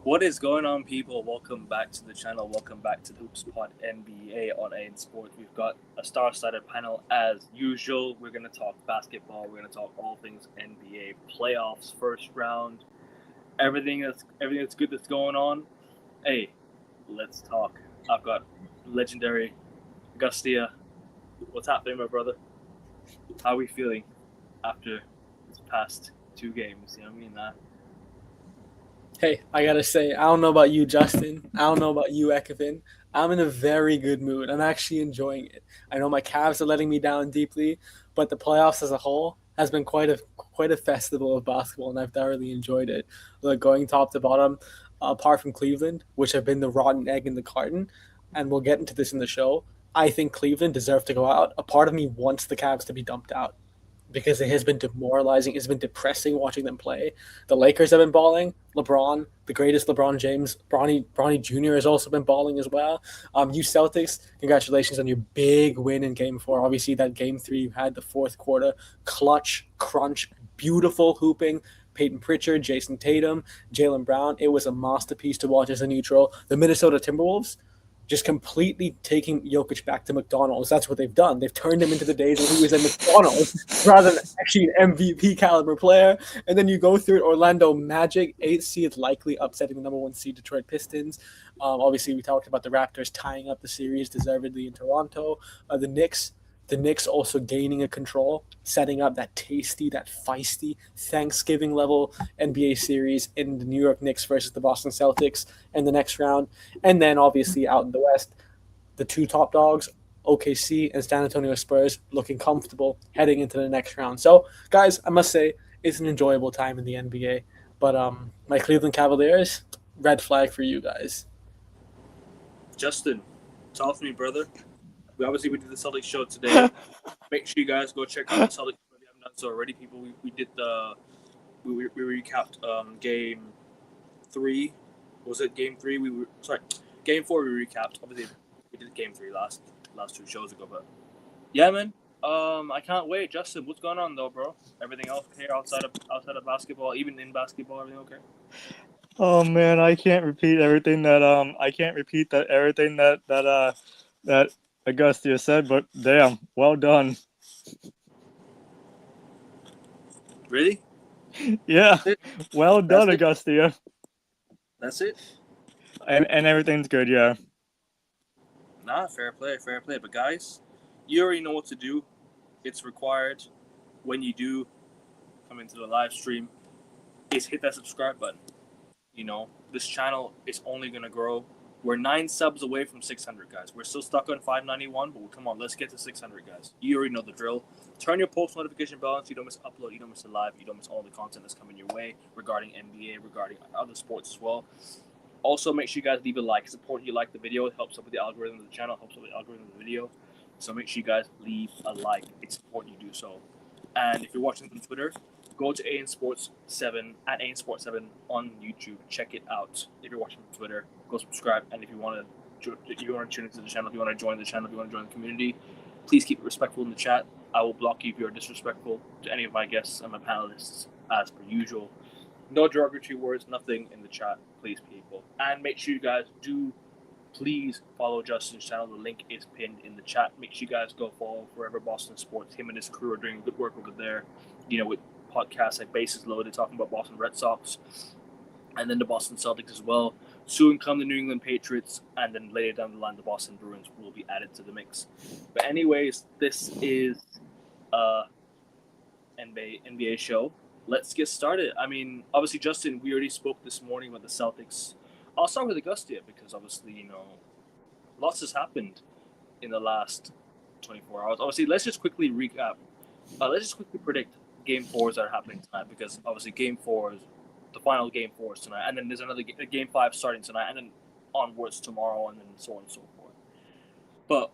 What is going on, people? Welcome back to the channel. Welcome back to the Hoops Pod NBA on AN Sports. We've got a star-studded panel as usual. We're going to talk basketball. We're going to talk all things NBA playoffs, first round, everything that's good that's going on. Hey, let's talk. I've got legendary Gustia. What's happening, my brother? How are we feeling after this past two games? You know what I mean? Hey, I gotta say, I don't know about you, Justin. I don't know about you, Ekevin. I'm in a very good mood. I'm actually enjoying it. I know my Cavs are letting me down deeply, but the playoffs as a whole has been quite a festival of basketball, and I've thoroughly enjoyed it. Like going top to bottom, apart from Cleveland, which have been the rotten egg in the carton, and we'll get into this in the show. I think Cleveland deserved to go out. A part of me wants the Cavs to be dumped out because it has been demoralizing. It's been depressing watching them play. The Lakers have been balling. LeBron, the greatest LeBron James, Bronny Jr. has also been balling as well. You Celtics, congratulations on your big win in Game 4. Obviously, that Game 3 you had the fourth quarter, clutch, crunch, beautiful hooping. Peyton Pritchard, Jason Tatum, Jaylen Brown. It was a masterpiece to watch as a neutral. The Minnesota Timberwolves, just completely taking Jokic back to McDonald's. That's what they've done. They've turned him into the days when he was at McDonald's rather than actually an MVP caliber player. And then you go through it, Orlando Magic, 8th seed, likely upsetting the number 1 seed Detroit Pistons. Obviously, we talked about the Raptors tying up the series deservedly in Toronto. The Knicks also gaining a control, setting up that tasty, that feisty Thanksgiving level NBA series in the New York Knicks versus the Boston Celtics in the next round. And then obviously out in the West, the two top dogs, OKC and San Antonio Spurs, looking comfortable heading into the next round. So, guys, I must say it's an enjoyable time in the NBA. But my Cleveland Cavaliers, red flag for you guys. Justin, talk to me, brother. We did the Celtics show today. Make sure you guys go check out the Celtics if you haven't done so already. People, we did we recapped game 3. Was it game 3? Game 4 we recapped. Obviously, we did game 3 last 2 shows ago. But yeah, man. I can't wait. Justin, what's going on though, bro? Everything else here outside of basketball, even in basketball, everything okay? Oh man, I can't repeat everything that that Augustia said, but damn, well done. Really? Yeah, That's it? well That's done, it? Augustia. That's it? And everything's good, yeah. Nah, fair play, fair play. But guys, you already know what to do. It's required when you do come into the live stream is hit that subscribe button. You know, this channel is only gonna grow. We're 9 subs away from 600, guys. We're still stuck on 591, but come on, let's get to 600, guys. You already know the drill. Turn your post notification bell on so you don't miss upload, you don't miss a live, you don't miss all the content that's coming your way regarding NBA, regarding other sports as well. Also, make sure you guys leave a like. It's important you like the video. It helps up with the algorithm of the channel, helps up with the algorithm of the video. So make sure you guys leave a like. It's important you do so. And if you're watching on Twitter, go to AN Sports 7 at AN Sports 7 on YouTube. Check it out. If you're watching on Twitter, go subscribe. And if you want to tune into the channel, if you want to join the channel, if you want to join the community, please keep it respectful in the chat. I will block you if you're disrespectful to any of my guests and my panelists, as per usual. No derogatory words, nothing in the chat, please, people. And make sure you guys do please follow Justin's channel. The link is pinned in the chat. Make sure you guys go follow Forever Boston Sports. Him and his crew are doing good work over there. You know, with podcasts like Bases Loaded, talking about Boston Red Sox, and then the Boston Celtics as well. Soon come the New England Patriots, and then later down the line, the Boston Bruins will be added to the mix. But anyways, this is NBA show. Let's get started. I mean, obviously, Justin, we already spoke this morning about the Celtics. I'll start with Augustia because obviously, you know, lots has happened in the last 24 hours. Obviously, let's just quickly recap. Let's just quickly predict game 4s that are happening tonight because obviously game 4 is the final game 4 is tonight, and then there's another game 5 starting tonight, and then onwards tomorrow, and then so on and so forth. But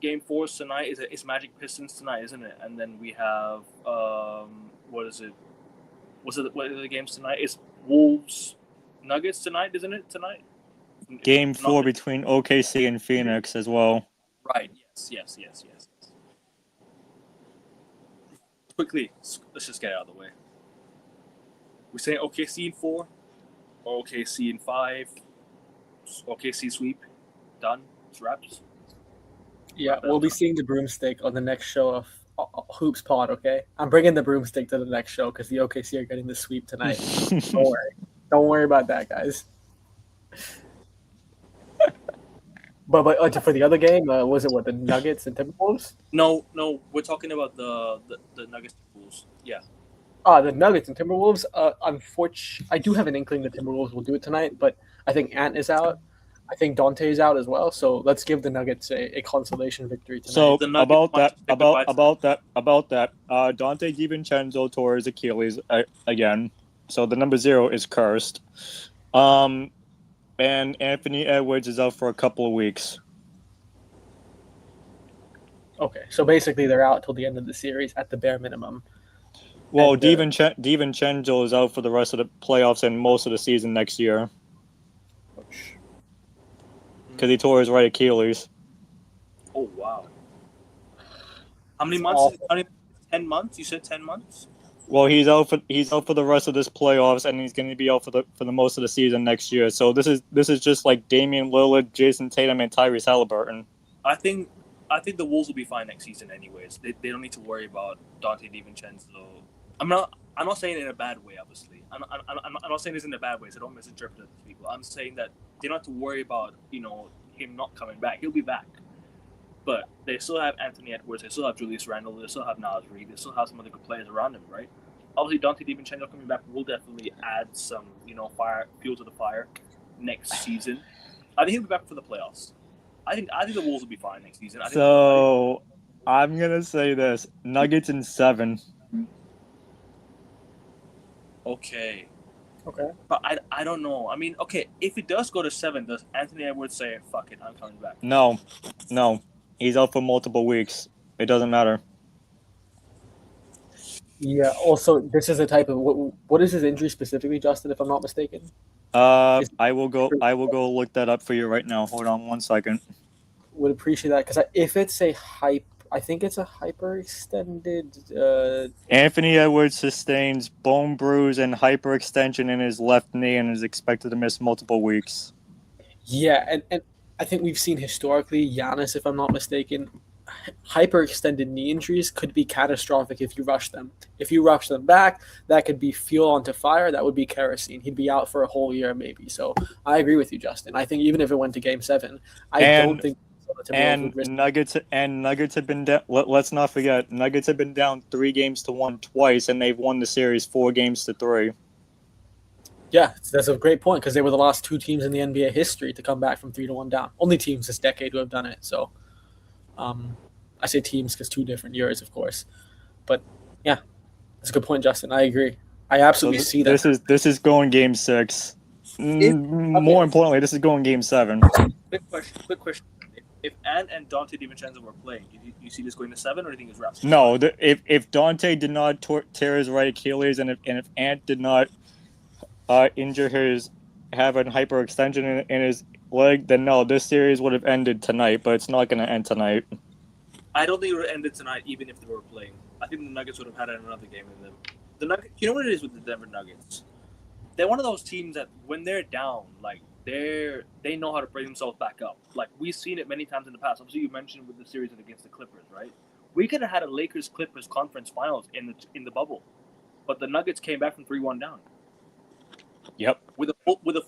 game 4 is tonight. It's Magic Pistons tonight, isn't it? And then we have what is it? What are the games tonight? It's Wolves Nuggets tonight, isn't it? Tonight. Game 4 between OKC and Phoenix as well. Right. Yes. Quickly, let's just get it out of the way. We're saying OKC in 4. OKC in 5. OKC sweep. Done. It's wraps. Yeah, we'll be seeing the broomstick on the next show of Hoops Pod. Okay, I'm bringing the broomstick to the next show because the OKC are getting the sweep tonight. Don't worry about that, guys. But for the other game, was it what, the Nuggets and Timberwolves? No, we're talking about the Nuggets Bulls. Yeah. The Nuggets and Timberwolves. Unfortunately, I do have an inkling the Timberwolves will do it tonight, but I think Ant is out. I think Dante is out as well. So let's give the Nuggets a consolation victory tonight. So The Nuggets about that, Dante DiVincenzo tore his Achilles again. So the number 0 is cursed. And Anthony Edwards is out for a couple of weeks. Okay, so basically they're out till the end of the series at the bare minimum. Well, And, DiVincenzo is out for the rest of the playoffs and most of the season next year because he tore his right Achilles. Oh wow! How many months? awful. 10 months? You said 10 months? Well, he's out for the rest of this playoffs, and he's going to be out for the most of the season next year. So this is just like Damian Lillard, Jason Tatum, and Tyrese Halliburton. I think the Wolves will be fine next season, anyways. They don't need to worry about Dante DiVincenzo. I'm not saying it in a bad way, obviously. I'm not saying this in a bad way, so don't misinterpret it to people. I'm saying that they don't have to worry about him not coming back. He'll be back. But they still have Anthony Edwards, they still have Julius Randle, they still have Naz Reid, they still have some other good players around him, right? Obviously, Dante DiVincenzo coming back will definitely add some, fuel to the fire next season. I think he'll be back for the playoffs. I think the Wolves will be fine next season. So I'm gonna say this: Nuggets in 7. Okay. Okay. But I don't know. I mean, okay, if it does go to 7, does Anthony Edwards say, fuck it, I'm coming back? No. He's out for multiple weeks. It doesn't matter. Yeah. Also, this is a type of what is his injury specifically, Justin? If I'm not mistaken. I will go look that up for you right now. Hold on 1 second. Would appreciate that because if it's I think it's a hyperextended. Anthony Edwards sustains bone bruise and hyperextension in his left knee and is expected to miss multiple weeks. Yeah, and I think we've seen historically Giannis, if I'm not mistaken, hyperextended knee injuries could be catastrophic if you rush them. If you rush them back, that could be fuel onto fire. That would be kerosene. He'd be out for a whole year maybe. So I agree with you, Justin. I think even if it went to Game 7, don't think. Nuggets have been down. Let's not forget, Nuggets have been down 3-1 twice, and they've won the series 4-3. Yeah, that's a great point because they were the last 2 teams in the NBA history to come back from 3-1 down. Only teams this decade who have done it. So, I say teams because 2 different years, of course. But yeah, that's a good point, Justin. I agree. I absolutely see that. This is going Game 6. More importantly, this is going Game 7. Quick question. If Ant and Dante DiVincenzo were playing, do you see this going to 7, or do you think it's wraps? No, if Dante did not tear his right Achilles, and if Ant did not have a hyperextension in his leg, then no, this series would have ended tonight. But it's not going to end tonight. I don't think it would have ended tonight, even if they were playing. I think the Nuggets would have had another game in them. The Nuggets, you know what it is with the Denver Nuggets? They're one of those teams that when they're down, like they know how to bring themselves back up. Like we've seen it many times in the past. Obviously, you mentioned with the series against the Clippers, right? We could have had a Lakers-Clippers conference finals in the bubble, but the Nuggets came back from 3-1 down. Yep. With a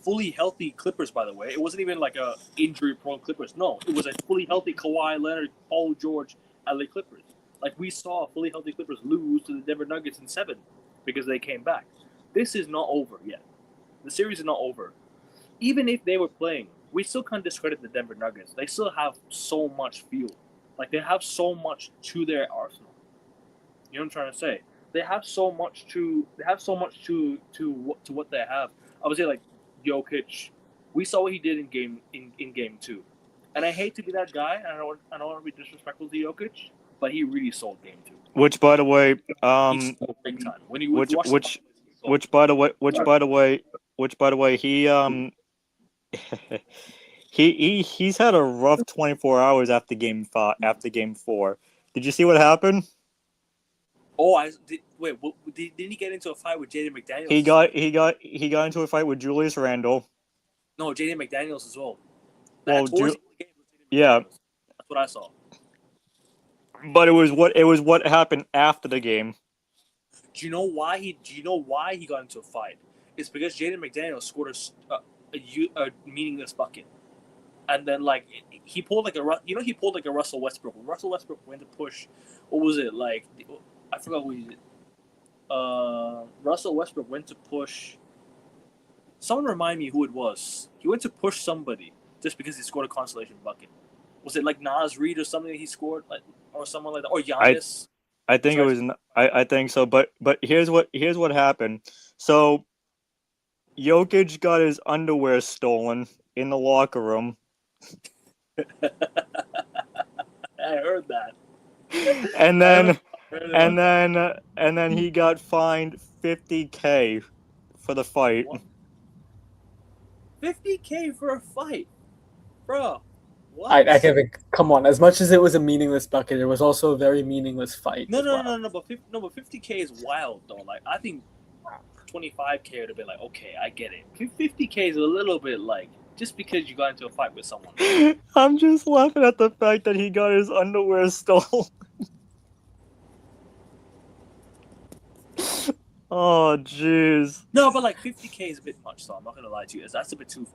fully healthy Clippers, by the way. It wasn't even like a injury-prone Clippers. No, it was a fully healthy Kawhi Leonard, Paul George, LA Clippers. Like we saw fully healthy Clippers lose to the Denver Nuggets in 7 because they came back. This is not over yet. The series is not over. Even if they were playing, we still can't discredit the Denver Nuggets. They still have so much fuel. Like they have so much to their arsenal. You know what I'm trying to say? They have so much to what they have. Obviously, like Jokic, we saw what he did in game 2. And I hate to be that guy, and I don't want to be disrespectful to Jokic, but he really sold game 2. Which, by the way, He sold big time. which by the way, he's had a rough 24 hours after game 4. Did you see what happened? Oh, Wait, didn't he get into a fight with Jaden McDaniels? He got into a fight with Julius Randle. No, Jaden McDaniels as well. Well, Towards the end of the game was Jaden yeah. McDaniels. That's what I saw. But it was what happened after the game. Do you know why he got into a fight? It's because Jaden McDaniels scored a meaningless bucket, and then like he pulled like he pulled like a Russell Westbrook. When Russell Westbrook went to push, what was it like? I forgot what he did. Russell Westbrook went to push. Someone remind me who it was. He went to push somebody just because he scored a consolation bucket. Was it like Nas Reed or something that he scored, like, or someone like that, or Giannis? I think it was. I think so. But here's what happened. So, Jokic got his underwear stolen in the locker room. I heard that. And then he got fined $50K for the fight. What? $50K for a fight, bro. What? I can come on. As much as it was a meaningless bucket, it was also a very meaningless fight. No, as well. but 50K is wild though. Like I think 25K would have been like, okay, I get it. 50K is a little bit like just because you got into a fight with someone. I'm just laughing at the fact that he got his underwear stolen. Oh, jeez. No, but like 50K is a bit much. So I'm not gonna lie to you. That's a bit too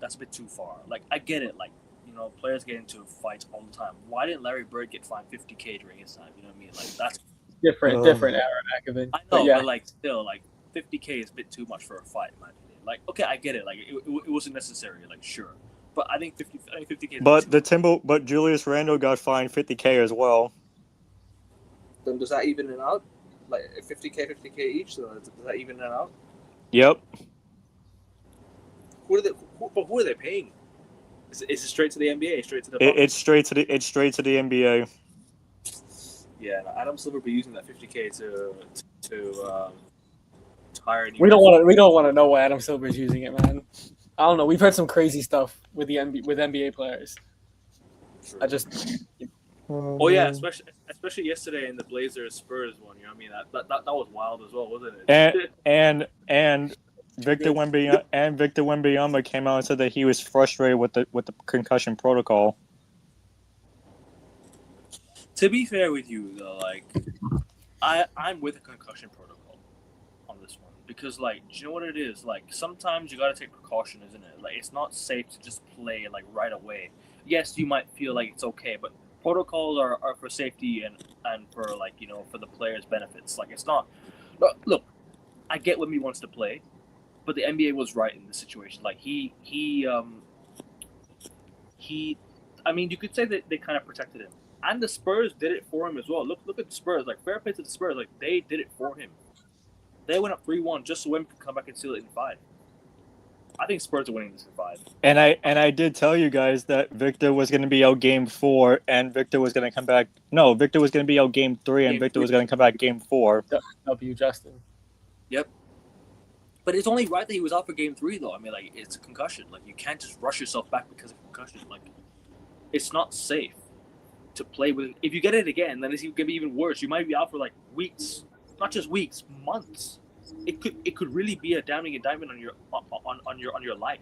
far. Like I get it. Like, you know, players get into fights all the time. Why didn't Larry Bird get fined 50K during his time? You know what I mean? Like that's different era, Akovin. I know, but like still, like 50K is a bit too much for a fight, in my opinion. Like, okay, I get it. Like it wasn't necessary. Like, sure, but I think 50K. Is but Julius Randle got fined $50K as well. Then does that even it out? Like 50K each. So does that even it out? Yep. Who are they paying? Is it straight to the NBA? Straight to the? It's straight to the NBA. Yeah, no, Adam Silver be using that 50K to hire. We don't want to know why Adam Silver's using it, man. I don't know. We've heard some crazy stuff with NBA players. True. I just. Oh yeah, especially yesterday in the Blazers Spurs one. You know what I mean? That was wild as well, wasn't it? And Victor Wembanyama came out and said that he was frustrated with the concussion protocol. To be fair with you though, like I'm with the concussion protocol on this one because like, do you know what it is? Like sometimes you gotta take precaution, isn't it? Like it's not safe to just play like right away. Yes, you might feel like it's okay, but protocols are for safety and for like, you know, for the players' benefits. Like it's not. Look, I get Wemby wants to play, but the NBA was right in this situation. Like he. I mean, you could say that they kind of protected him, and the Spurs did it for him as well. Look at the Spurs. Like fair play to the Spurs. Like they did it for him. They went up 3-1 just so Wemby could come back and seal it in 5. I think Spurs are winning this in 5. And I did tell you guys that Victor was going to be out game 4, and Victor was going to come back. No, Victor was going to be out game 3, and Victor was going to come back game 4. W. Justin. Yep. But it's only right that he was out for game 3, though. I mean, like it's a concussion. Like you can't just rush yourself back because of concussion. Like it's not safe to play with. If you get it again, then it's going to be even worse. You might be out for like weeks, not just weeks, months. It could really be a damning indictment on your life.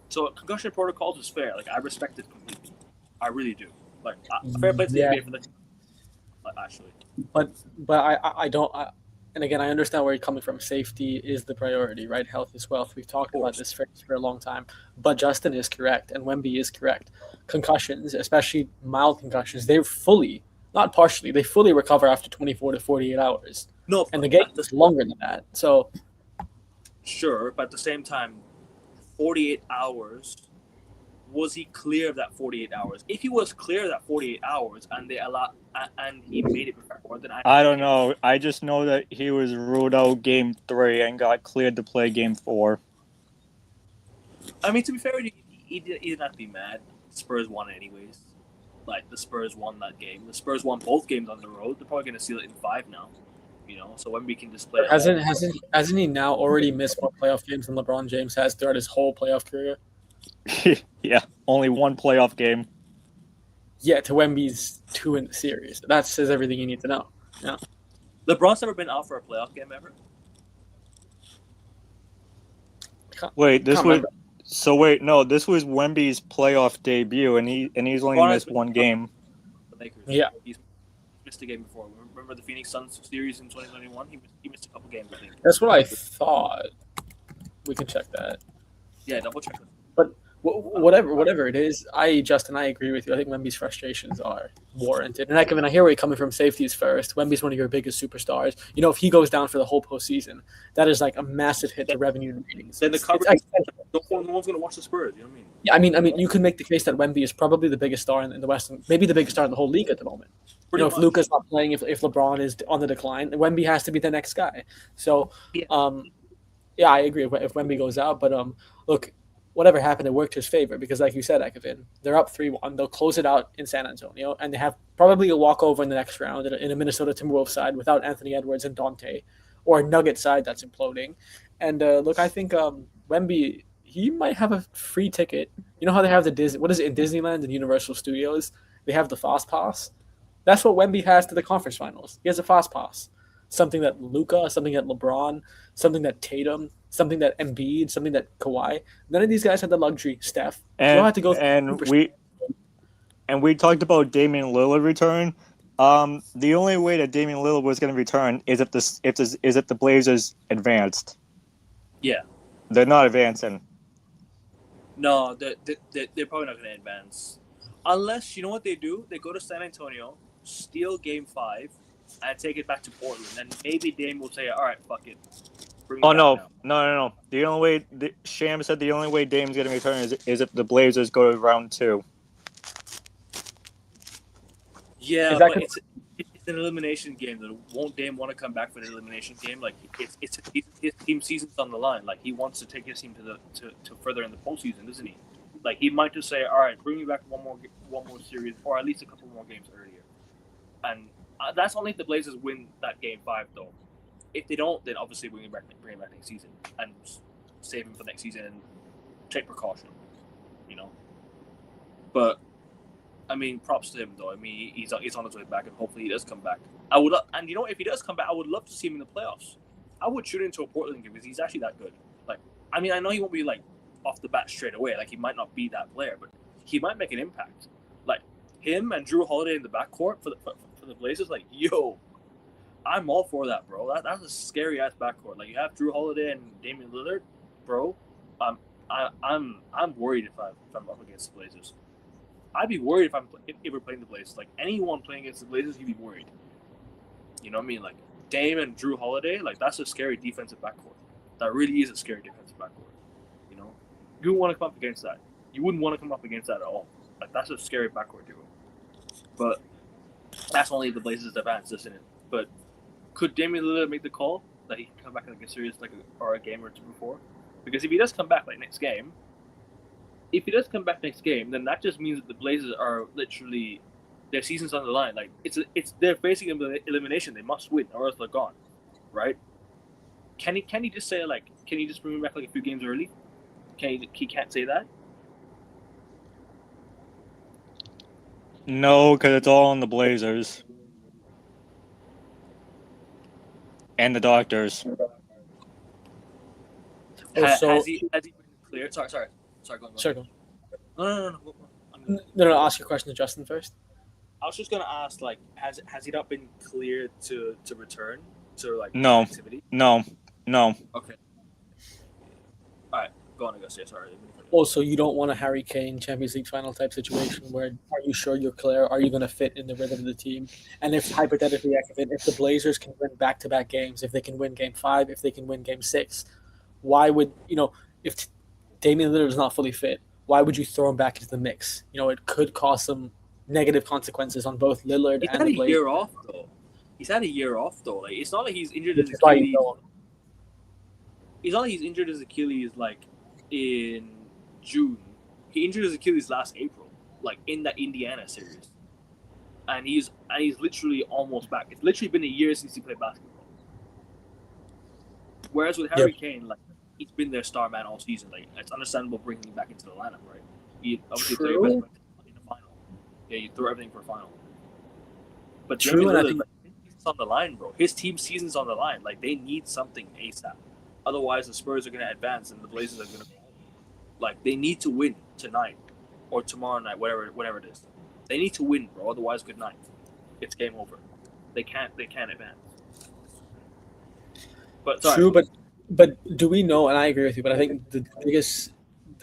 So concussion protocols is fair. Like I respect it completely. I really do. Like fair play to the NBA for that. Actually. But I don't. And again, I understand where you're coming from. Safety is the priority, right? Health is wealth. We've talked about this for a long time. But Justin is correct, and Wemby is correct. Concussions, especially mild concussions, they fully, not partially, they fully recover after 24 to 48 hours. No, and the game is longer than that. So, sure, but at the same time, 48 hours. Was he clear of that 48 hours? If he was clear of that 48 hours and he made it before, then I don't know. I just know that he was ruled out game 3 and got cleared to play game 4. I mean, to be fair, he didn't have to be mad. Spurs won anyways. Like the Spurs won that game. The Spurs won both games on the road. They're probably going to seal it in 5 now. You know, so when we can just play. Hasn't he now already missed more playoff games than LeBron James has throughout his whole playoff career? Yeah, only 1 playoff game. Yeah, to Wemby's 2 in the series. That says everything you need to know. Yeah. LeBron's never been out for a playoff game ever. Wait, this Can't was remember. this was Wemby's playoff debut, and he's only LeBron missed has one game. The Lakers. Yeah. He's missed a game before. Remember the Phoenix Suns series in 2021? He missed a couple games, I think. That's what I thought. We can check that. Yeah, double check. Whatever it is, Justin, I agree with you. I think Wemby's frustrations are warranted. And I hear where you're coming from. Safeties first. Wemby's one of your biggest superstars. You know, if he goes down for the whole postseason, that is like a massive hit to revenue and ratings. Then the It's coverage. No one's gonna watch the Spurs. You know what I mean? Yeah, I mean, you can make the case that Wemby is probably the biggest star in the West, maybe the biggest star in the whole league at the moment. Pretty If much. Luka's not playing, if LeBron is on the decline, Wemby has to be the next guy. So, yeah, I agree if Wemby goes out. But look, whatever happened, it worked to his favor because, like you said, Ekavin, they're up 3-1. They'll close it out in San Antonio, and they have probably a walkover in the next round in a Minnesota Timberwolves side without Anthony Edwards and Dante, or a Nugget side that's imploding. And look, I think Wemby, he might have a free ticket. You know how they have the Disney? What is it in Disneyland and Universal Studios? They have the Fast Pass. That's what Wemby has to the conference finals. He has a Fast Pass. Something that Luka, something that LeBron, something that Tatum, something that Embiid, something that Kawhi. None of these guys had the luxury. Steph, you don't have to go. And we talked about Damian Lillard return. The only way that Damian Lillard was going to return is if the Blazers advanced. Yeah. They're not advancing. No, they're probably not going to advance. Unless, you know what they do? They go to San Antonio, steal Game 5, and take it back to Portland. And maybe Dame will say, all right, fuck it. Oh, no. The only way, Sham said the only way Dame's going to return is if the Blazers go to round 2. Yeah, but it's an elimination game. Won't Dame want to come back for the elimination game? Like, it's his team season's on the line. Like, he wants to take his team to further in the postseason, doesn't he? Like, he might just say, all right, bring me back one more series, or at least a couple more games earlier. And that's only if the Blazers win that Game 5, though. If they don't, then obviously bring him back next season and save him for next season and take precaution, you know. But I mean, props to him though. I mean, he's on his way back, and hopefully he does come back. And you know, if he does come back, I would love to see him in the playoffs. I would shoot into a Portland game because he's actually that good. Like, I mean, I know he won't be like off the bat straight away. Like, he might not be that player, but he might make an impact. Like him and Drew Holiday in the backcourt for the Blazers. Like, yo, I'm all for that, bro. That's a scary ass backcourt. Like, you have Drew Holiday and Damian Lillard, bro. I'm worried if I'm up against the Blazers. I'd be worried if we're playing the Blazers. Like, anyone playing against the Blazers, you'd be worried. You know what I mean? Like, Dame and Drew Holiday, like, that's a scary defensive backcourt. That really is a scary defensive backcourt. You know, you wouldn't want to come up against that. You wouldn't want to come up against that at all. Like, that's a scary backcourt duo. But that's only if the Blazers advance, isn't it? But could Damian Lillard make the call that he can come back in like a series, or a game or two before? Because if he does come back next game, then that just means that the Blazers are literally, their season's on the line. Like, they're facing elimination. They must win, or else they're gone, right? Can he just say, like, can he just bring me back like a few games early? He can't say that. No, because it's all on the Blazers and the doctors. Has he been clear? Sorry. Go on. Sure, go. No. No, ask your question to Justin first. I was just gonna ask, like, has he not been cleared to return to like No. activity? No. Okay. All right, go on, I guess. Yeah, sorry. Also, you don't want a Harry Kane Champions League final type situation where are you sure you're clear? Are you going to fit in the rhythm of the team? And if hypothetically, if the Blazers can win back-to-back games, if they can win Game 5, if they can win Game 6, why would, if Damian Lillard is not fully fit, why would you throw him back into the mix? It could cause some negative consequences on both Lillard and the Blazers. He's had a year off though. Like, it's not like he's injured his That's why Achilles. you know him. It's not like he's injured his Achilles like in June. He injured his Achilles last April, like in that Indiana series, and he's literally almost back. It's literally been a year since he played basketball. Whereas with Harry Kane, like, he's been their star man all season. Like, it's understandable bringing him back into the lineup, right? He obviously threw your best in the final. Yeah, you throw everything for a final. But True, Damian and I Lillard, think his on the line, bro. His team season's on the line. Like, they need something ASAP. Otherwise, the Spurs are going to advance and the Blazers are going to. Like, they need to win tonight or tomorrow night, whatever it is. They need to win, bro. Otherwise, good night. It's game over. They can't advance. But sorry. True, but do we know? And I agree with you. But I think the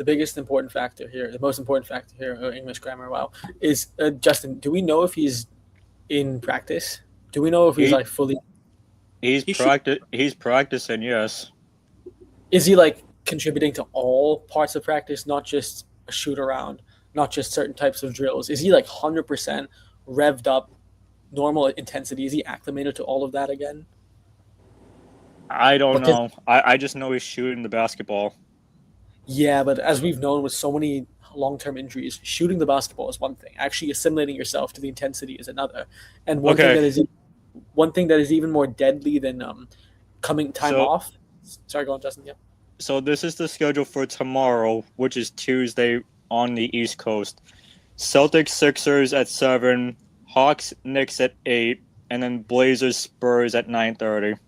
biggest important factor here, the most important factor here, English grammar, wow, is Justin. Do we know if he's in practice? Do we know if he's like fully? He's practicing. Yes. Is he like contributing to all parts of practice, not just a shoot around, not just certain types of drills? Is he like 100% revved up, normal intensity? Is he acclimated to all of that again? I don't know. I just know he's shooting the basketball. Yeah, but as we've known with so many long-term injuries, shooting the basketball is one thing. Actually assimilating yourself to the intensity is another. And one thing that is even more deadly than coming time off. Sorry, go on, Justin. Yeah. So this is the schedule for tomorrow, which is Tuesday on the East Coast. Celtics, Sixers at 7, Hawks, Knicks at 8, and then Blazers, Spurs at 9:30.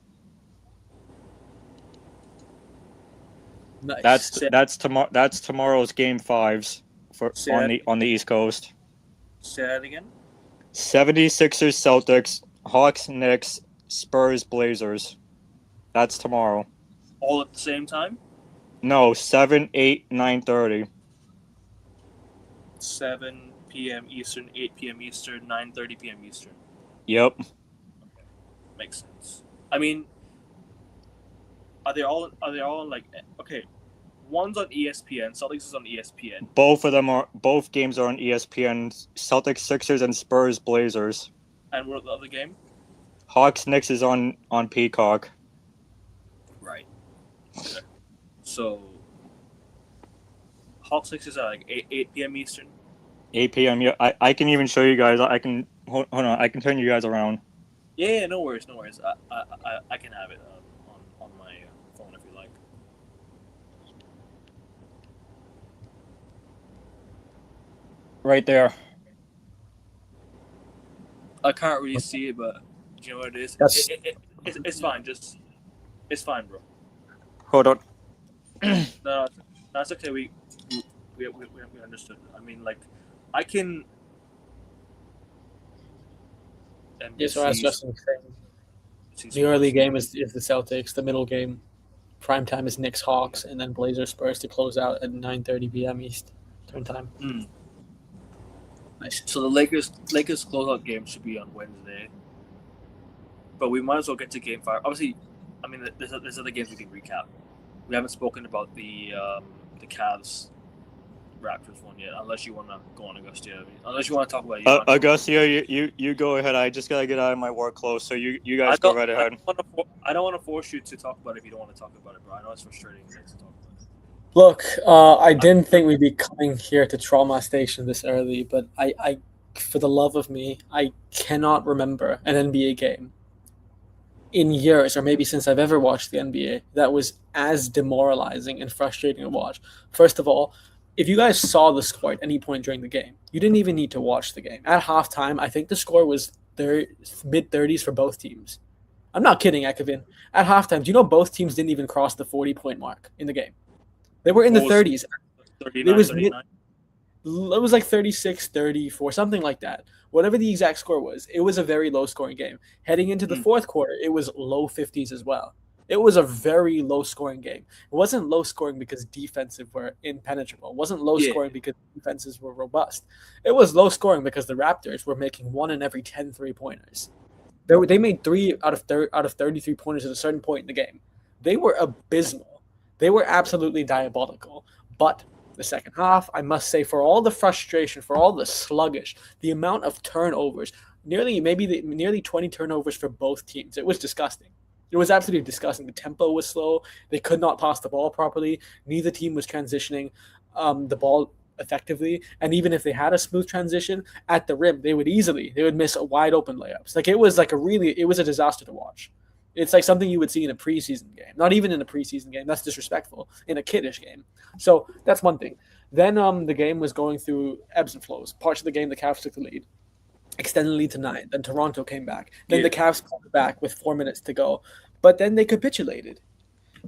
Nice. That's tomorrow's game 5s on the East Coast. Say that again. 76ers, Celtics, Hawks, Knicks, Spurs, Blazers. That's tomorrow. All at the same time? No, 7, 8, 9:30. 7 p.m. Eastern, 8 p.m. Eastern, 9:30 p.m. Eastern. Yep. Okay. Makes sense. I mean, are they all like, okay, one's on ESPN, Celtics is on ESPN. Both games are on ESPN. Celtics, Sixers, and Spurs, Blazers. And what the other game? Hawks, Knicks is on Peacock. Right. Okay. So Hawks Sixers are like 8 p.m. Eastern. 8 p.m. Yeah, I can even show you guys. I can hold on. I can turn you guys around. Yeah, no worries. I can have it on my phone if you like. Right there. I can't really see it, but do you know what it is? It's fine. It's fine, bro. Hold on. No, that's okay. We understood. I mean, like, I can. Yeah, so as Justin was saying, the early game is the Celtics. The middle game, prime time is Knicks Hawks, and then Blazers Spurs to close out at 9:30 p.m. Eastern time. Nice. So the Lakers closeout game should be on Wednesday, but we might as well get to Game 5. Obviously, I mean, there's other games we can recap. We haven't spoken about the Cavs Raptors one yet, unless you want to go on Augusta. I mean, unless you want to talk about Augusta, you go ahead. I just gotta get out of my work clothes, so you guys go right ahead. I don't want to force you to talk about it if you don't want to talk about it, bro. I know it's frustrating to talk about it. Look, I didn't think we'd be coming here to Trauma Station this early, but I, for the love of me, I cannot remember an NBA game in years, or maybe since I've ever watched the NBA, that was as demoralizing and frustrating to watch. First of all, if you guys saw the score at any point during the game, you didn't even need to watch the game. At halftime, I think the score was mid-30s for both teams. I'm not kidding, Ekavin. At halftime, do you know both teams didn't even cross the 40-point mark in the game? They were in the 30s. 39, it was like 36, 34, something like that. Whatever the exact score was, it was a very low-scoring game. Heading into the fourth quarter, it was low 50s as well. It was a very low-scoring game. It wasn't low-scoring because defenses were impenetrable. It wasn't low-scoring because defenses were robust. It was low-scoring because the Raptors were making 1 in every 10 three-pointers. They made 3 out of 33 pointers at a certain point in the game. They were abysmal. They were absolutely diabolical. But the second half, I must say, for all the frustration, for all the sluggish, the amount of turnovers, nearly 20 turnovers for both teams. It was disgusting. It was absolutely disgusting. The tempo was slow. They could not pass the ball properly. Neither team was transitioning the ball effectively. And even if they had a smooth transition at the rim, they would miss wide open layups. Like it was a disaster to watch. It's like something you would see in a preseason game. Not even in a preseason game. That's disrespectful. In a kiddish game. So that's one thing. Then the game was going through ebbs and flows. Parts of the game, the Cavs took the lead. extended the lead to 9. Then Toronto came back. Then Yeah. the Cavs pulled back with 4 minutes to go. But then they capitulated.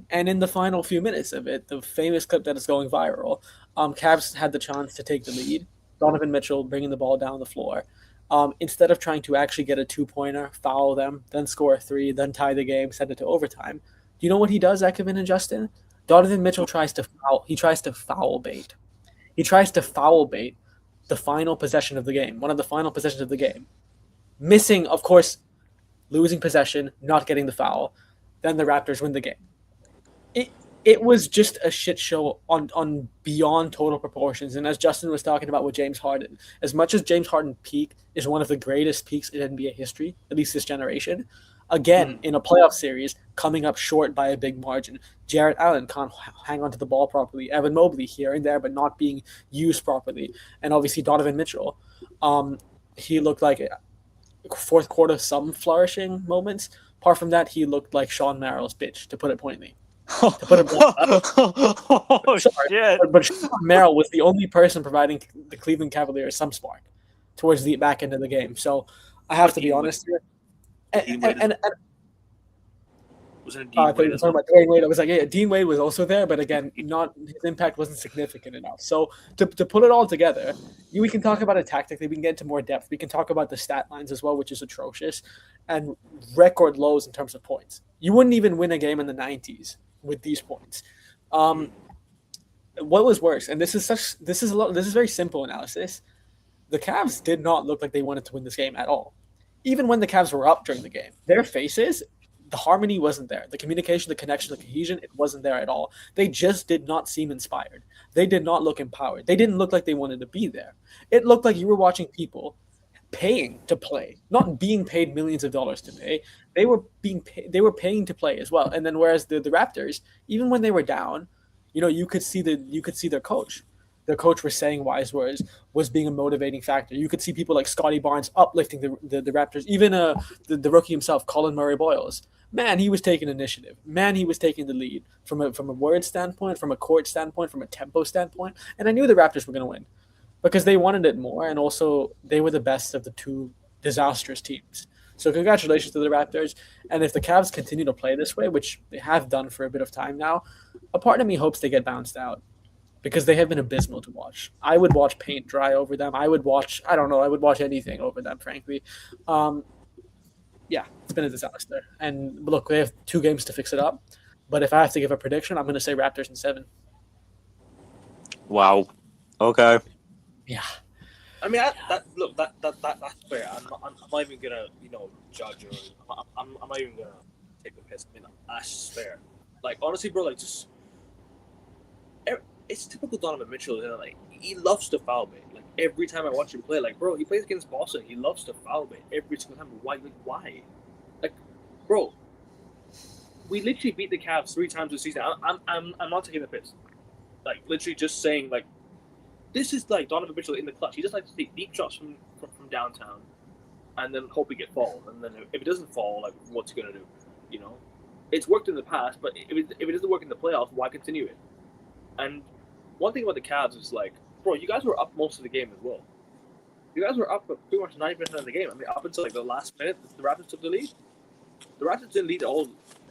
And in the final few minutes of it, the famous clip that is going viral, Cavs had the chance to take the lead. Donovan Mitchell bringing the ball down the floor. Instead of trying to actually get a 2-pointer, foul them, then score a 3, then tie the game, send it to overtime. Do you know what he does, Ekman and Justin? Donovan Mitchell tries to foul. He tries to foul bait. He tries to foul bait the final possession of the game, one of the final possessions of the game. Missing, of course, losing possession, not getting the foul. Then the Raptors win the game. It was just a shit show on beyond total proportions. And as Justin was talking about with James Harden, as much as James Harden peak is one of the greatest peaks in NBA history, at least this generation, again, in a playoff series, coming up short by a big margin. Jarrett Allen can't hang onto the ball properly. Evan Mobley here and there, but not being used properly. And obviously Donovan Mitchell, he looked like fourth quarter some flourishing moments. Apart from that, he looked like Sean Merrill's bitch, to put it pointedly. Oh Sorry, shit! but Sean Merrill was the only person providing the Cleveland Cavaliers some spark towards the back end of the game. So I have to be honest here. And Was it Dean I thought you Wade were as talking well? about Dwayne Wade. I was like, yeah, Dean Wade was also there, but again, not his impact wasn't significant enough. So to put it all together, we can talk about it tactically. We can get into more depth. We can talk about the stat lines as well, which is atrocious, and record lows in terms of points. You wouldn't even win a game in the 90s with these points. What was worse? And this is very simple analysis. The Cavs did not look like they wanted to win this game at all. Even when the Cavs were up during the game, their faces, the harmony wasn't there. The communication, the connection, the cohesion, it wasn't there at all. They just did not seem inspired. They did not look empowered. They didn't look like they wanted to be there. It looked like you were watching people paying to play, not being paid millions of dollars to pay. They were paying to play as well. And then whereas the Raptors, even when they were down, you could see their coach. Their coach was saying wise words, was being a motivating factor. You could see people like Scotty Barnes uplifting the Raptors, even the rookie himself, Colin Murray Boyles. Man, he was taking initiative. Man, he was taking the lead from a word standpoint, from a court standpoint, from a tempo standpoint. And I knew the Raptors were going to win because they wanted it more, and also they were the best of the two disastrous teams. So congratulations to the Raptors. And if the Cavs continue to play this way, which they have done for a bit of time now, a part of me hopes they get bounced out because they have been abysmal to watch. I would watch paint dry over them. I would watch anything over them, frankly. Yeah, it's been a disaster. And look, they have 2 games to fix it up. But if I have to give a prediction, I'm going to say Raptors in 7. Wow. Okay. Yeah. I mean, that's fair. I'm not even gonna judge or I'm not even gonna take the piss. I mean, that's fair. Like honestly, bro, like just it's typical Donovan Mitchell. Like he loves to foul bait. Like every time I watch him play, like bro, he plays against Boston. He loves to foul bait every single time. Why? Like why? Like, bro, we literally beat the Cavs 3 times this season. I'm not taking the piss. Like literally just saying like. This is like Donovan Mitchell in the clutch. He just likes to take deep shots from downtown, and then hope it fall. And then if it doesn't fall, like what's he gonna do? It's worked in the past, but if it doesn't work in the playoffs, why continue it? And one thing about the Cavs is like, bro, you guys were up most of the game as well. You guys were up pretty much 90% of the game. I mean, up until like the last minute, the Raptors took the lead. The Raptors didn't lead all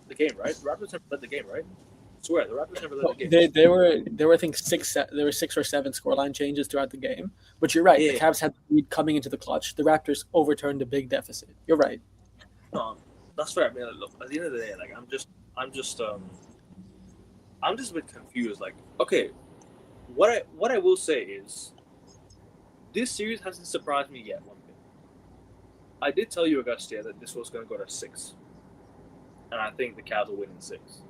the game, right? The Raptors never led the game, right? I swear, the Raptors never led the game. There were I think 6 or 7 scoreline changes throughout the game. But you're right. Yeah. The Cavs had the lead coming into the clutch. The Raptors overturned a big deficit. You're right. No, that's fair. I mean, look, at the end of the day, like I'm just a bit confused. Like, okay, what I will say is, this series hasn't surprised me yet one bit. I did tell you, Augustia, that this was going to go to 6, and I think the Cavs will win in 6.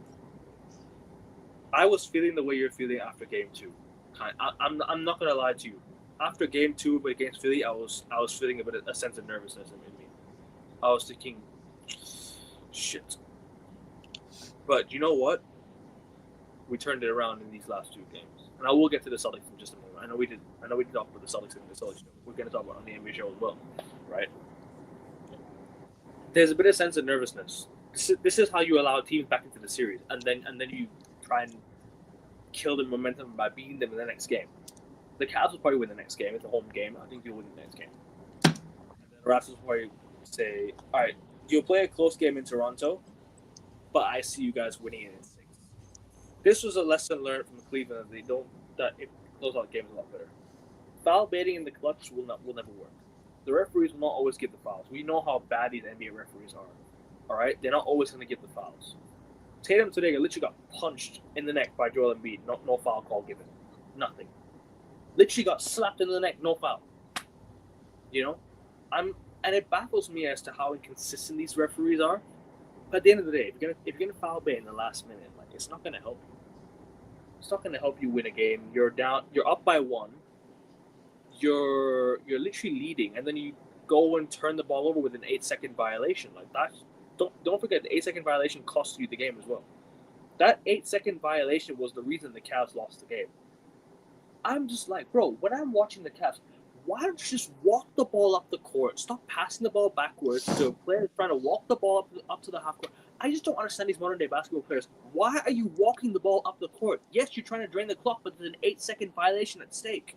I was feeling the way you're feeling after Game 2. I'm not gonna lie to you. After Game 2 against Philly, I was feeling a sense of nervousness in me. I was thinking, shit. But you know what? We turned it around in these last 2 games, and I will get to the Celtics in just a moment. I know we did talk about the Celtics in the Celtics show. We're gonna talk about it on the NBA show as well, right? There's a bit of sense of nervousness. This is how you allow teams back into the series, and then you try and kill the momentum by beating them in the next game. The Cavs will probably win the next game. It's a home game. I think they'll win the next game. And then Raptors will probably say, all right, you'll play a close game in Toronto, but I see you guys winning it in 6. This was a lesson learned from Cleveland. That it close out games a lot better. Foul baiting in the clutch will never work. The referees will not always give the fouls. We know how bad these NBA referees are. All right, they're not always going to give the fouls. Tatum today literally got punched in the neck by Joel Embiid. No foul call given. Nothing. Literally got slapped in the neck. No foul. You know, and it baffles me as to how inconsistent these referees are. But at the end of the day, if you're gonna foul bait in the last minute, like, it's not gonna help you. It's not gonna help you win a game. You're down. You're up by 1. You're literally leading, and then you go and turn the ball over with an 8-second violation. Like that. Don't forget the 8-second violation cost you the game as well. That 8-second violation was the reason the Cavs lost the game. I'm just like, bro, when I'm watching the Cavs, why don't you just walk the ball up the court? Stop passing the ball backwards to a player trying to walk the ball up to the half court. I just don't understand these modern day basketball players. Why are you walking the ball up the court? Yes, you're trying to drain the clock, but there's an 8-second violation at stake.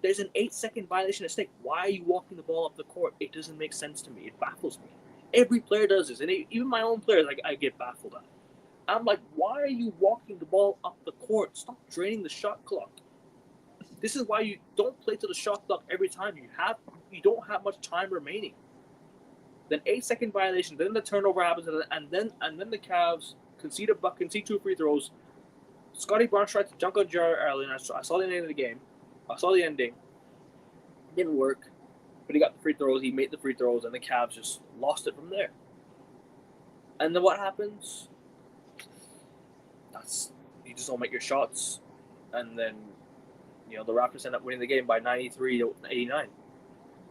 There's an 8-second violation at stake. Why are you walking the ball up the court? It doesn't make sense to me. It baffles me. Every player does this, and even my own players, I get baffled at. I'm like, why are you walking the ball up the court? Stop draining the shot clock. This is why you don't play to the shot clock every time. You don't have much time remaining. Then 8-second violation, then the turnover happens, and then the Cavs concede 2 free throws. Scotty Barnes tried to dunk on Jarrett Allen. I saw the ending of the game. I saw the ending. It didn't work, but he got the free throws. He made the free throws, and the Cavs just lost it from there. And then what happens? You just don't make your shots, and then the Raptors end up winning the game by 93-89.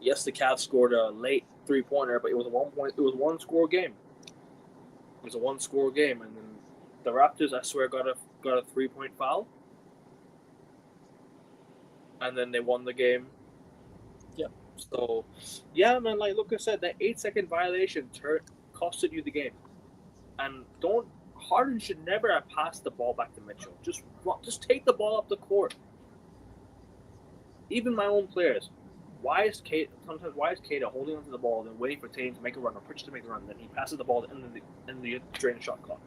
Yes, the Cavs scored a late 3-pointer, but it was a 1-score game. It was a 1-score game, and then the Raptors, I swear, got a 3-point foul, and then they won the game. Yep. So, yeah, man, like Lucas said, that 8-second violation costed you the game, and Harden should never have passed the ball back to Mitchell. Just take the ball up the court. Even my own players. Why is Kata holding onto the ball and waiting for Tatum to make a run or Pritchard to make a run? Then he passes the ball and you drain the shot clock.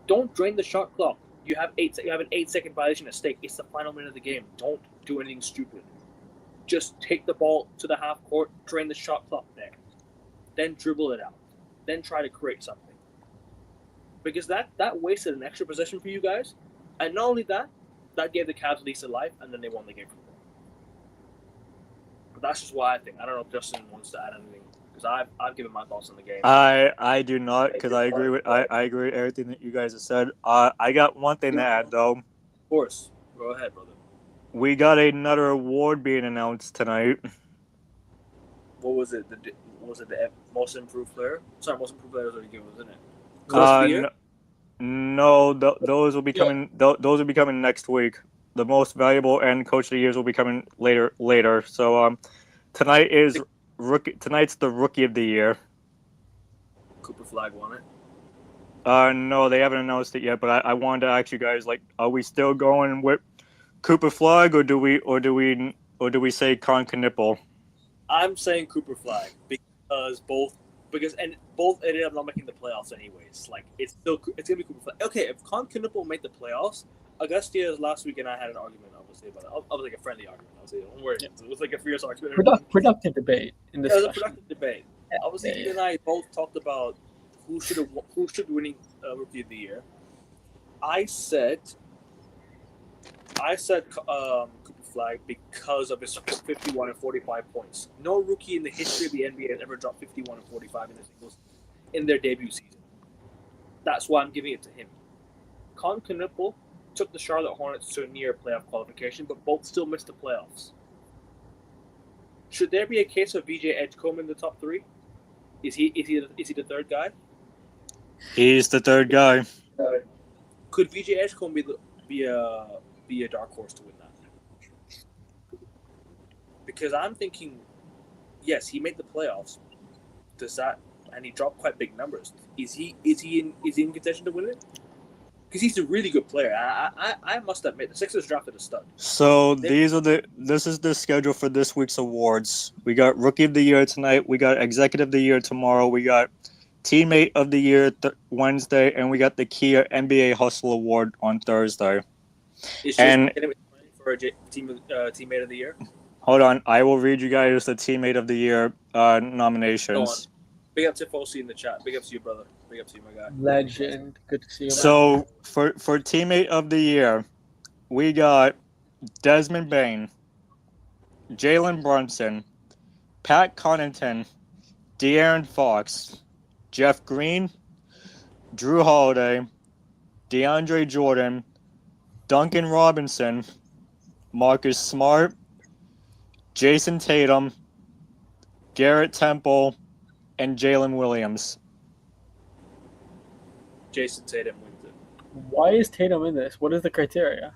Don't drain the shot clock. You have an 8-second violation at stake. It's the final minute of the game. Don't do anything stupid. Just take the ball to the half court, drain the shot clock there, then dribble it out, then try to create something. Because that wasted an extra possession for you guys, and not only that gave the Cavs a lease of life, and then they won the game from there. But that's just what I think. I don't know if Justin wants to add anything, because I've given my thoughts on the game. I do not, because I agree with everything that you guys have said. I got one thing to add though. Of course, go ahead, brother. We got another award being announced tonight. What was it? The most improved player? Sorry, most improved player was already given, wasn't it? Coach no, those will be coming. Those will be coming next week. The most valuable and coach of the years will be coming later. So tonight is rookie. Tonight's the rookie of the year. Cooper Flag won it. No, they haven't announced it yet. But I wanted to ask you guys, like, are we still going with Cooper Flag, or do we say Con Knipple? I'm saying Cooper Flag because both ended up not making the playoffs anyways. Like, it's gonna be Cooper Flag. Okay, if Con Knipple made the playoffs, Augustia's last week and I had an argument, obviously, about it. I was like a friendly argument. Don't worry, it was like a fierce argument. Productive debate in this. It was a productive debate. Obviously, you and I both talked about who should win Rookie of the Year. I said Cooper Flag because of his 51 and 45 points. No rookie in the history of the NBA has ever dropped 51 and 45 in their debut season. That's why I'm giving it to him. Con Knipple took the Charlotte Hornets to a near playoff qualification, but both still missed the playoffs. Should there be a case of VJ Edgecombe in the top 3? Is he the third guy? He's the third guy. Could VJ Edgecombe be a dark horse to win that? Because I'm thinking, yes, he made the playoffs. And he dropped quite big numbers. Is he in contention to win it? because he's a really good player. I must admit, the Sixers drafted a stud. So this is the schedule for this week's awards. We got Rookie of the Year tonight. We got Executive of the Year tomorrow. We got Teammate of the Year Wednesday, and we got the Kia NBA Hustle Award on Thursday. It's just And- for a teammate of the year. Hold on, I will read you guys the Teammate of the Year nominations. Big up to Fosi in the chat. Big up to you, brother. Big up to you, my guy. Legend. Good to see you. man. So for Teammate of the Year, we got Desmond Bain, Jalen Brunson, Pat Connaughton, De'Aaron Fox, Jeff Green, Drew Holiday, DeAndre Jordan, Duncan Robinson, Marcus Smart, Jason Tatum, Garrett Temple, and Jalen Williams. Jason Tatum wins it. Why is Tatum in this? What is the criteria?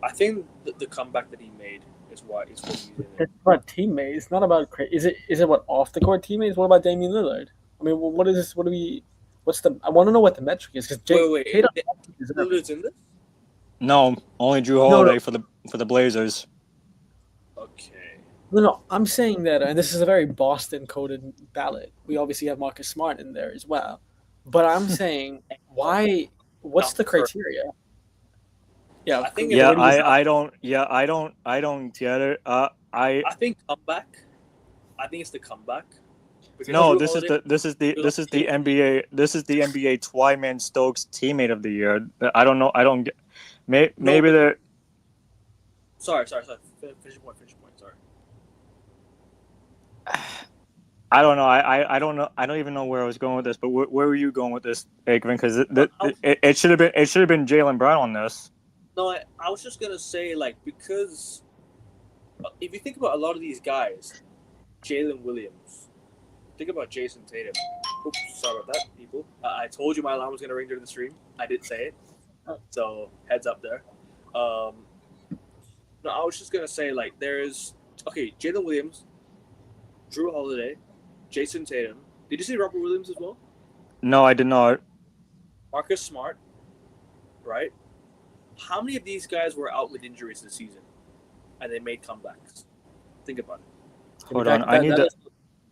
I think the comeback that he made is why he's in it. It's about teammates. It's not about is it what off the court teammates? What about Damian Lillard? I mean, what is this? I want to know what the metric is because Wait. Tatum Lillard's in this? No, only Drew Holiday for the Blazers. Okay. No, I'm saying that, and this is a very Boston-coded ballot. We obviously have Marcus Smart in there as well, but I'm saying why? What's the criteria? Yeah, I think Yeah, what do you- I don't get it. I think comeback. I think it's the comeback. Because No, Drew this is Holiday- the NBA Twyman Stokes Teammate of the Year. I don't know. I don't get. Maybe they're. Sorry. Finish your point. Sorry. I don't know. I don't know. I don't even know where I was going with this. But where were you going with this, Aikman? Because it should have been Jaylen Brown on this. No, I was just gonna say because if you think about a lot of these guys, Jalen Williams, think about Jason Tatum. Oops, sorry about that, people. I told you my alarm was gonna ring during the stream. I did say it, so heads up there. No, I was just gonna say there's Jalen Williams, Drew Holiday, Jason Tatum. Did you see Robert Williams as well? No, I did not. Marcus Smart, right? How many of these guys were out with injuries this season, and they made comebacks? Think about it. Hold on. I need to.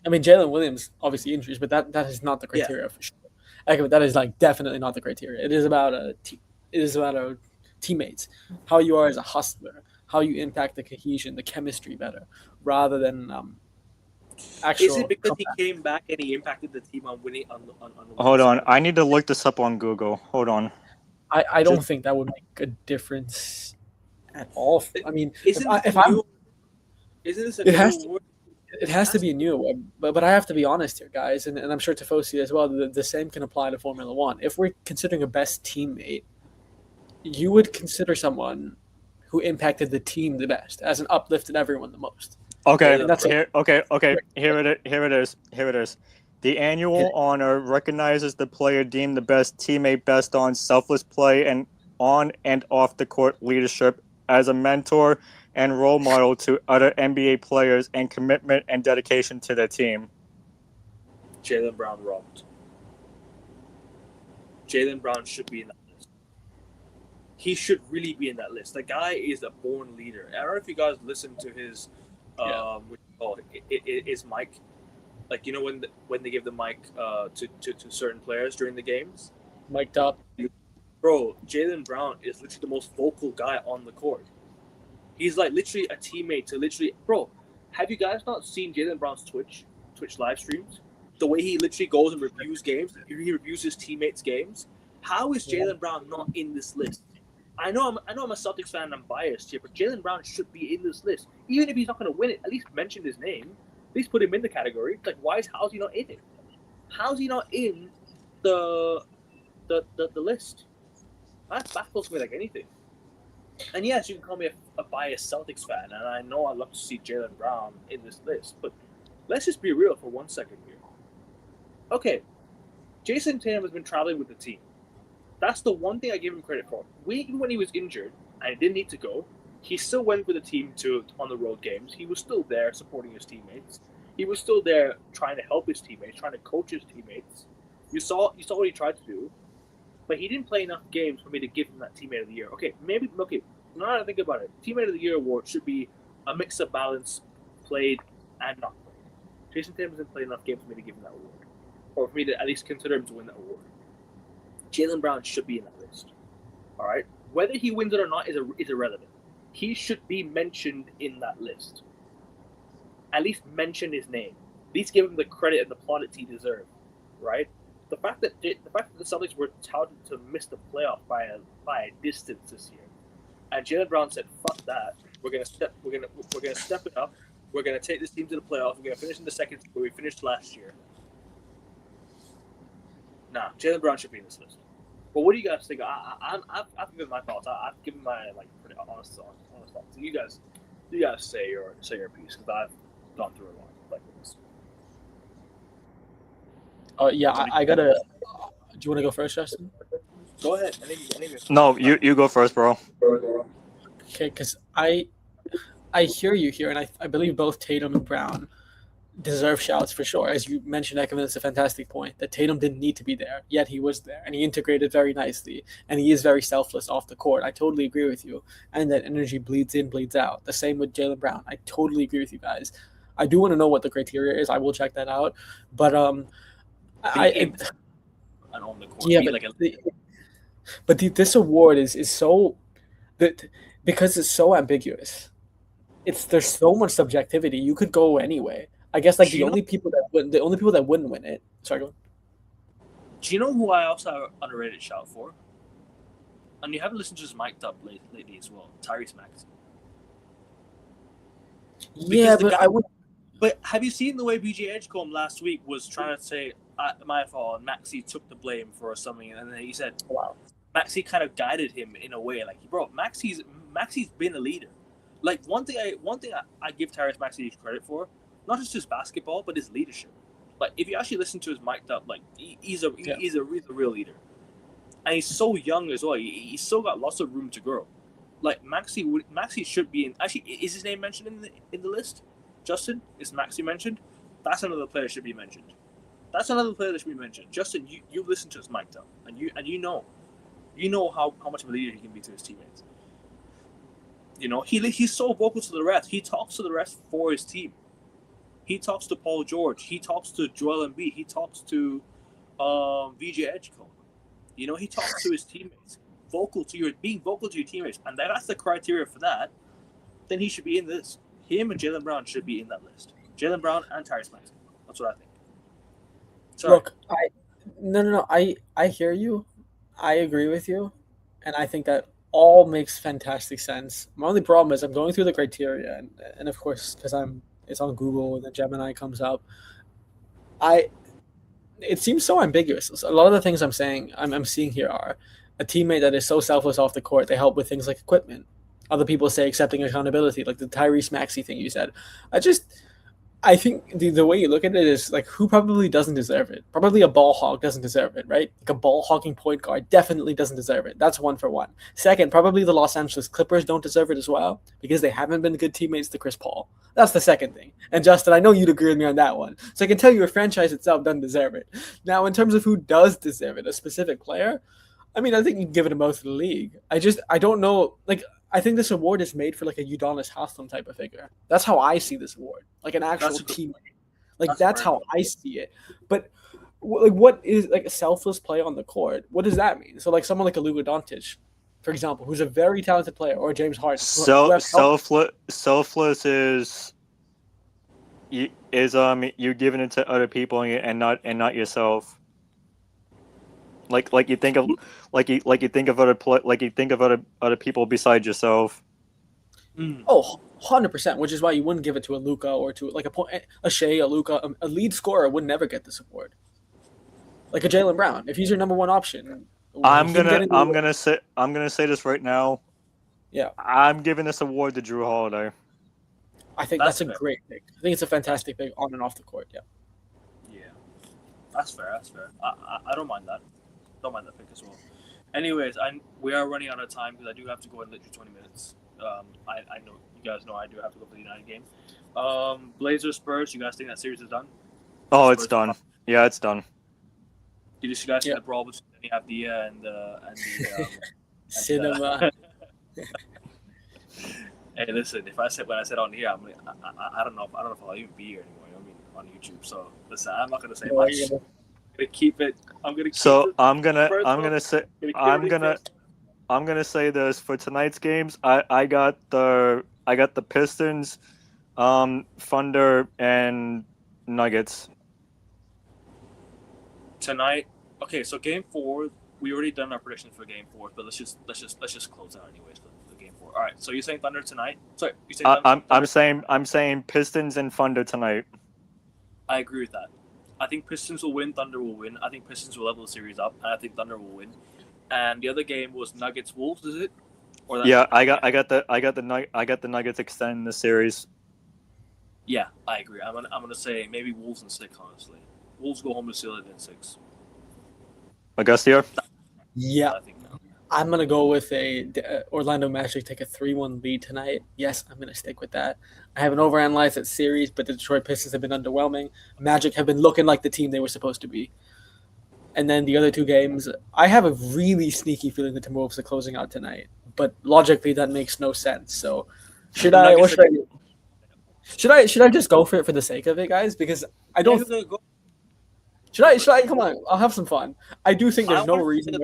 I mean, Jalen Williams obviously injuries, but that is not the criteria for sure. Okay, that is definitely not the criteria. It is about teammates, how you are as a hustler, how you impact the cohesion, the chemistry better, rather than actual. Is it because comeback. he came back and he impacted the team on winning on the Hold on. I need to look this up on Google. Hold on. I don't think that would make a difference at all. I mean, Isn't if I'm, this a It has new award? it has to be a new award, but I have to be honest here, guys, and I'm sure Tifosi as well. The same can apply to Formula One. If we're considering a best teammate, you would consider someone who impacted the team the best, as in uplifted everyone the most. Okay. Yeah, that's Here it is. The annual honor recognizes the player deemed the best teammate best on selfless play and on and off the court leadership as a mentor and role model to other NBA players and commitment and dedication to their team. Jaylen Brown robbed. Jaylen Brown should be in that list. He should really be in that list. The guy is a born leader. I don't know if you guys listened to his, his mic. When they give the mic to certain players during the games. Mic'd up. Bro, Jaylen Brown is literally the most vocal guy on the court. He's literally a teammate to literally... Bro, have you guys not seen Jaylen Brown's Twitch live streams? The way he literally goes and reviews games. He reviews his teammates' games. How is Jaylen Brown not in this list? I know I'm a Celtics fan and I'm biased here, but Jaylen Brown should be in this list. Even if he's not going to win it, at least mention his name. At least put him in the category. How's he not in it? How's he not in the list? That baffles me like anything. And yes, you can call me a biased Celtics fan, and I know I'd love to see Jaylen Brown in this list, but let's just be real for 1 second here. Okay, Jason Tatum has been traveling with the team. That's the one thing I give him credit for. Even when he was injured and he didn't need to go, he still went with the team on the road games. He was still there supporting his teammates. He was still there trying to help his teammates, trying to coach his teammates. You saw what he tried to do. but he didn't play enough games for me to give him that Teammate of the Year. Okay, maybe now that I think about it, Teammate of the Year award should be a mix of balance, played and not played. Jason Tatum hasn't played enough games for me to give him that award, or for me to at least consider him to win that award. Jaylen Brown should be in that list. All right, whether he wins it or not is irrelevant. He should be mentioned in that list. At least mention his name. At least give him the credit and the plaudits he deserves. Right? The fact that the Celtics were touted to miss the playoff by a distance this year, and Jaylen Brown said, "Fuck that. We're gonna step it up. We're gonna take this team to the playoffs. We're gonna finish in the second where we finished last year." Nah, Jaylen Brown should be in this list. But what do you guys think? I've given my thoughts. I've given my pretty honest thoughts. So you guys say your piece, because I've gone through a lot like this. Yeah, I gotta. Do you want to go first, Justin? Go ahead. No, you go first, bro. Okay, because I hear you here, and I believe both Tatum and Brown deserve shouts for sure. As you mentioned, Ekman, it's a fantastic point that Tatum didn't need to be there, yet he was there, and he integrated very nicely, and he is very selfless off the court. I totally agree with you, and that energy bleeds in, bleeds out. The same with Jaylen Brown. I totally agree with you guys. I do want to know what the criteria is. I will check that out, but and on the court, yeah, but this award is so that because it's so ambiguous. There's so much subjectivity. You could go anyway. I guess the only people that wouldn't win it. Sorry, go on. Do you know who I also have an underrated shout for? And you haven't listened to his mic'd up lately as well, Tyrese Maxey. Yeah, but I would. But have you seen the way BJ Edgecombe last week was trying to say my fault, and Maxey took the blame for something, and then he said, "Wow." Maxey kind of guided him in a way, bro, Maxey's been a leader. One thing I give Tyrese Maxey credit for, not just his basketball, but his leadership. If you actually listen to his mic'd up, he's a real leader, and he's so young as well. He's still got lots of room to grow. Maxey should be in. Actually, is his name mentioned in the list? Justin, is Maxey mentioned? That's another player that should be mentioned. Justin, you listen to his mic'd up, and you know how much of a leader he can be to his teammates. He's so vocal to the refs. He talks to the refs for his team. He talks to Paul George. He talks to Joel Embiid. He talks to VJ Edgecombe. He talks to his teammates. Being vocal to your teammates, and that's the criteria for that. Then he should be in this. Him and Jaylen Brown should be in that list. Jaylen Brown and Tyrese Maxey. That's what I think. Sorry. Look, no. I hear you. I agree with you, and I think that all makes fantastic sense. My only problem is I'm going through the criteria, and of course, because it's on Google and then Gemini comes up. It seems so ambiguous. A lot of the things I'm seeing here are a teammate that is so selfless off the court. They help with things like equipment. Other people say accepting accountability, like the Tyrese Maxey thing you said. I think the way you look at it is who probably doesn't deserve it. Probably a ball hog doesn't deserve it, right? A ball hogging point guard definitely doesn't deserve it. That's 1 for 1. Second, probably the Los Angeles Clippers don't deserve it as well because they haven't been good teammates to Chris Paul. That's the second thing. And Justin, I know you'd agree with me on that one. So I can tell you a franchise itself doesn't deserve it. Now, in terms of who does deserve it, a specific player, I think you can give it to most of the league. I don't know. I think this award is made for a Udonis Haslem type of figure. That's how I see this award, an actual teammate. That's how I see it. But what is a selfless play on the court? What does that mean? So someone like a Luka Doncic, for example, who's a very talented player, or James Harden. Selfless is you giving it to other people and not yourself. You think of other people besides yourself. Oh, 100%. Which is why you wouldn't give it to a Luka or to a Shea, a Luka, a lead scorer would never get this award. A Jaylen Brown, if he's your number one option. I'm gonna say this right now. Yeah, I'm giving this award to Jrue Holiday. I think that's a great pick. I think it's a fantastic pick on and off the court. Yeah. Yeah, that's fair. I don't mind that. Don't mind that pick as well. Anyways, we are running out of time because I do have to go in literally 20 minutes. I know you guys know I do have to go for the United game. Blazers Spurs. You guys think that series is done? Oh, it's done. Yeah, it's done. Did you guys see the brawl between you have Dia and the Cinema. Hey, listen. If I said when I said on here, I don't know. I don't know if I'll even be here anymore. You know what I mean, on YouTube. So listen, I'm not gonna say much. I'm gonna keep it. I'm gonna keep So it. I'm gonna First I'm one, gonna say keep I'm everything gonna first. I'm gonna say this for tonight's games. I got the Pistons, Thunder, and Nuggets. Tonight. Okay, so game 4, we already done our predictions for game 4, but let's just close out anyways for game 4. All right. So you're saying Thunder tonight? Sorry, you saying Thunder? I'm saying Pistons and Thunder tonight. I agree with that. I think Pistons will win. Thunder will win. I think Pistons will level the series up, and I think Thunder will win. And the other game was Nuggets Wolves. Is it? Or that, Yeah, I got the Nuggets extending the series. Yeah, I agree. I'm gonna say maybe Wolves in 6. Honestly, Wolves go home to seal it in 6. Augustia? Yeah, I think now. I'm gonna go with Orlando Magic take a 3-1 lead tonight. Yes, I'm gonna stick with that. I haven't overanalyzed that series, but the Detroit Pistons have been underwhelming. Magic have been looking like the team they were supposed to be. And then the other 2 games, I have a really sneaky feeling the Timberwolves are closing out tonight. But logically, that makes no sense. So, should I? What should I? Should I just go for it for the sake of it, guys? Because I don't. Should I? Come on, I'll have some fun. I do think there's no reason.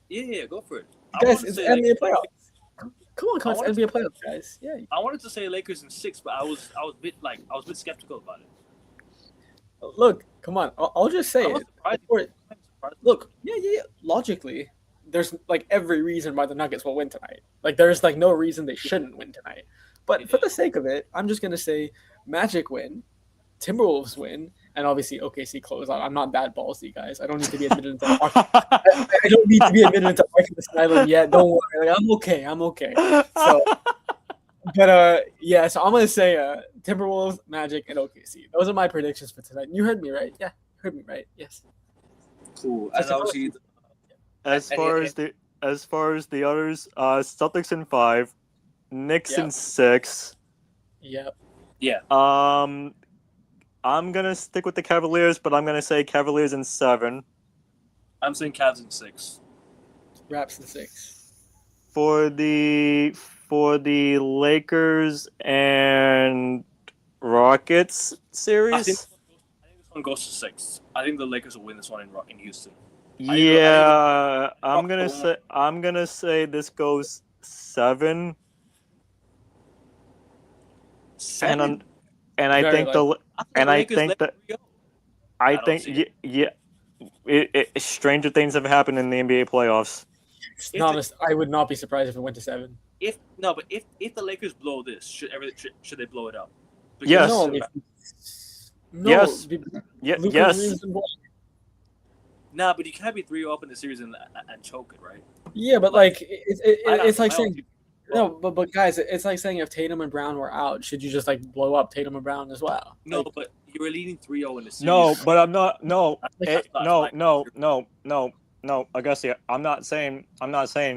Yeah, go for it. Guys, it's NBA playoffs. Come on, it's NBA playoffs, guys. Yeah. I wanted to say Lakers in 6, but I was a bit skeptical about it. Look, come on. I'll just say it. Look, yeah. Logically, there's like every reason why the Nuggets will win tonight. Like there's like no reason they shouldn't win tonight. But for the sake of it, I'm just gonna say Magic win, Timberwolves win, and obviously OKC close out. I'm not that ballsy, guys. I don't need to be admitted into I don't need to be admitted into Arkham Asylum yet. Don't worry. Like, I'm okay. So, but yeah. So I'm gonna say Timberwolves, Magic, and OKC. Those are my predictions for tonight. You heard me right? Yeah, you heard me right. Yes. Cool. And obviously, as far as the others, Celtics in 5, Knicks in 6. Yep. Yeah. I'm gonna stick with the Cavaliers, but I'm gonna say Cavaliers in 7. I'm saying Cavs in 6. Raps in 6. For the Lakers and Rockets series. I think this one goes to 6. I think the Lakers will win this one in Houston. Yeah, I'm gonna say this goes 7. 7? And I think stranger things have happened in the NBA playoffs. I would not be surprised if it went to 7. If the Lakers blow this, should they blow it up? Yes. Yes. Yes. Nah, but you can't be 3-0 up in the series and choke it, right? Yeah, but like it's like saying but guys, it's like saying if Tatum and Brown were out, should you just like blow up Tatum and Brown as well? No, but you were leading 3-0 in the series. No, but I'm not. No, Augustia, I'm not saying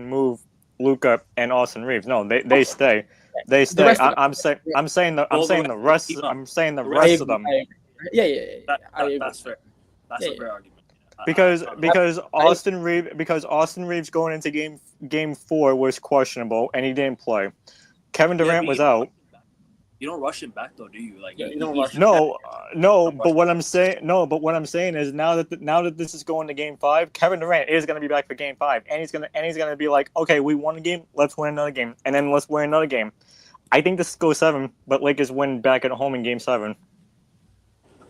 move Luka and Austin Reeves. No, they stay. They stay. I'm saying the rest of them. Yeah. That's fair. That's a fair argument. Because Austin Reeves going into game 4 was questionable and he didn't play. Kevin Durant was out. You don't rush him back though, do you? Like you don't rush. No. But what I'm saying is now that this is going to game 5, Kevin Durant is going to be back for game 5, and he's gonna be like, okay, we won a game, let's win another game, and then let's win another game. I think this goes 7, but Lakers win back at home in game 7.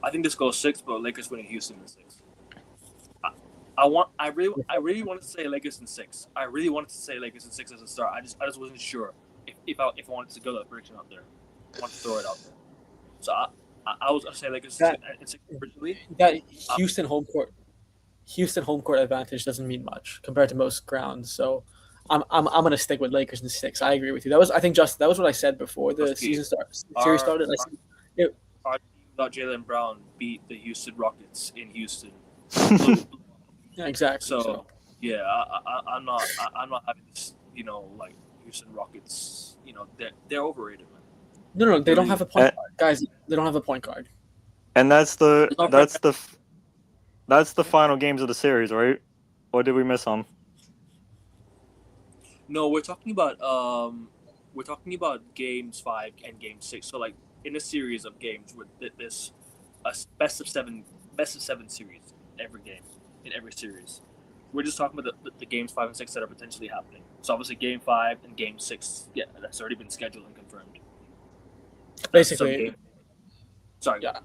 I think this goes 6, but Lakers win in Houston in 6. I really wanted to say Lakers in 6. I really wanted to say Lakers in 6 as a start. I just wasn't sure if I wanted to go that prediction out there. I wanted to throw it out there. So I was gonna say Lakers in 6 originally. That Houston home court advantage doesn't mean much compared to most grounds. So I'm gonna stick with Lakers in 6. I agree with you. That was what I said before the series started. Without Jaylen Brown beat the Houston Rockets in Houston. Yeah, exactly. So yeah, I'm not having this. Like Houston Rockets. They're overrated, man. No, they don't have a point guard, guys. They don't have a point guard. And that's the final games of the series, right? or did we miss some? No, we're talking about games 5 and game 6. So like in a series of games with this a best of 7 series every game in every series. We're just talking about the games 5 and 6 that are potentially happening. So obviously game 5 and game 6, yeah, that's already been scheduled and confirmed. Basically, sorry. Yeah,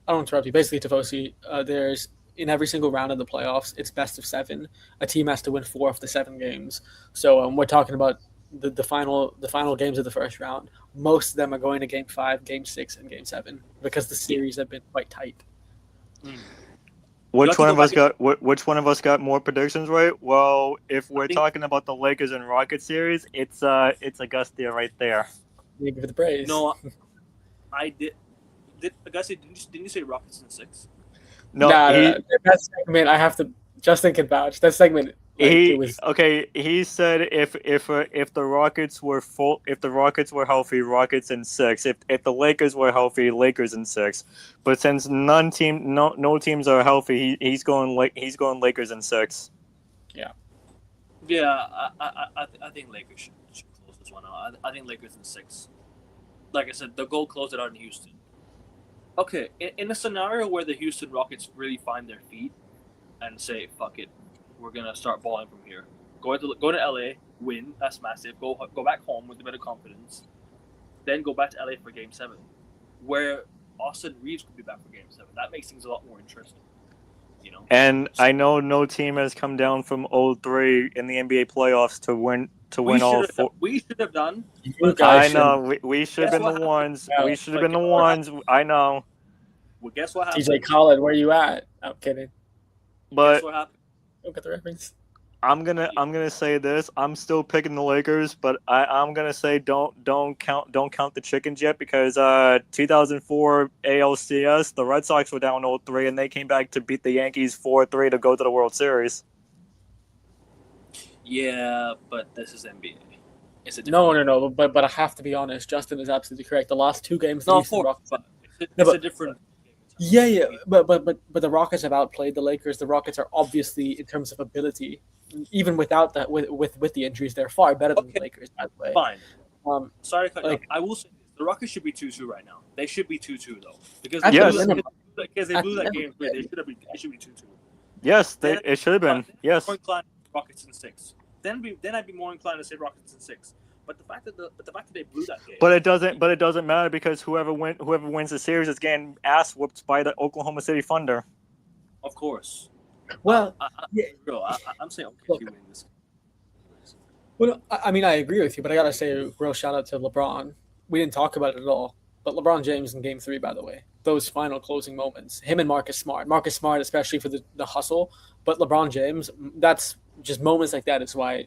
I don't interrupt you. Basically, Tifosi, there's in every single round of the playoffs, it's best of 7. A team has to win 4 of the 7 games. So we're talking about the final games of the first round. Most of them are going to game 5, game 6, and game 7 because the series have been quite tight. Which one of us got more predictions right? Well, if we're talking about the Lakers and Rockets series, it's Augustia right there. You give it the praise. No, I did. Augusta, didn't you say Rockets in 6? No, that segment I have to. Justin can vouch. That segment. He said if the Rockets were healthy, Rockets in 6. If the Lakers were healthy, Lakers in 6. But since no teams are healthy, he's going Lakers in 6. Yeah, I think Lakers should close this one out. I think Lakers in 6. Like I said, the goal closed it out in Houston. Okay, in a scenario where the Houston Rockets really find their feet and say, "Fuck it, we're gonna start balling from here." Go to LA, win. That's massive. Go back home with a bit of confidence. Then go back to LA for Game 7, where Austin Reeves could be back for Game 7. That makes things a lot more interesting. You know. And I know no team has come down from 0-3 in the NBA playoffs to win all 4. We should have done. I know we should have been the ones. We should have been the ones. I know. Well, guess what happened? TJ Khaled, where you at? I'm kidding. But guess what happened? Don't get the reference. I'm gonna say this. I'm still picking the Lakers, but I'm gonna say don't count the chickens yet, because 2004 ALCS, the Red Sox were down 0-3 and they came back to beat the Yankees 4-3 to go to the World Series. Yeah, but this is NBA. No. But I have to be honest. Justin is absolutely correct. The last 2 games, no, of course, but it's a different. Yeah, but the Rockets have outplayed the Lakers. The Rockets are obviously, in terms of ability, even without that, with the injuries, they're far better than the Lakers. By the way, fine. Sorry to cut you off. I will say this. The Rockets should be 2-2 right now. They should be 2-2 though, because they blew that game 3. They should be 2-2. Yes, it should have been. Yes. More inclined Rockets in 6. Then I'd be more inclined to say Rockets in 6. But the fact that they blew that game. But it doesn't matter, because whoever wins the series is getting ass whooped by the Oklahoma City Thunder. Of course. Well, I'm saying okay, win this. Well, I mean, I agree with you, but I gotta say a real shout out to LeBron. We didn't talk about it at all, but LeBron James in Game 3, by the way, those final closing moments, him and Marcus Smart, especially for the hustle, but LeBron James, that's just moments like that is why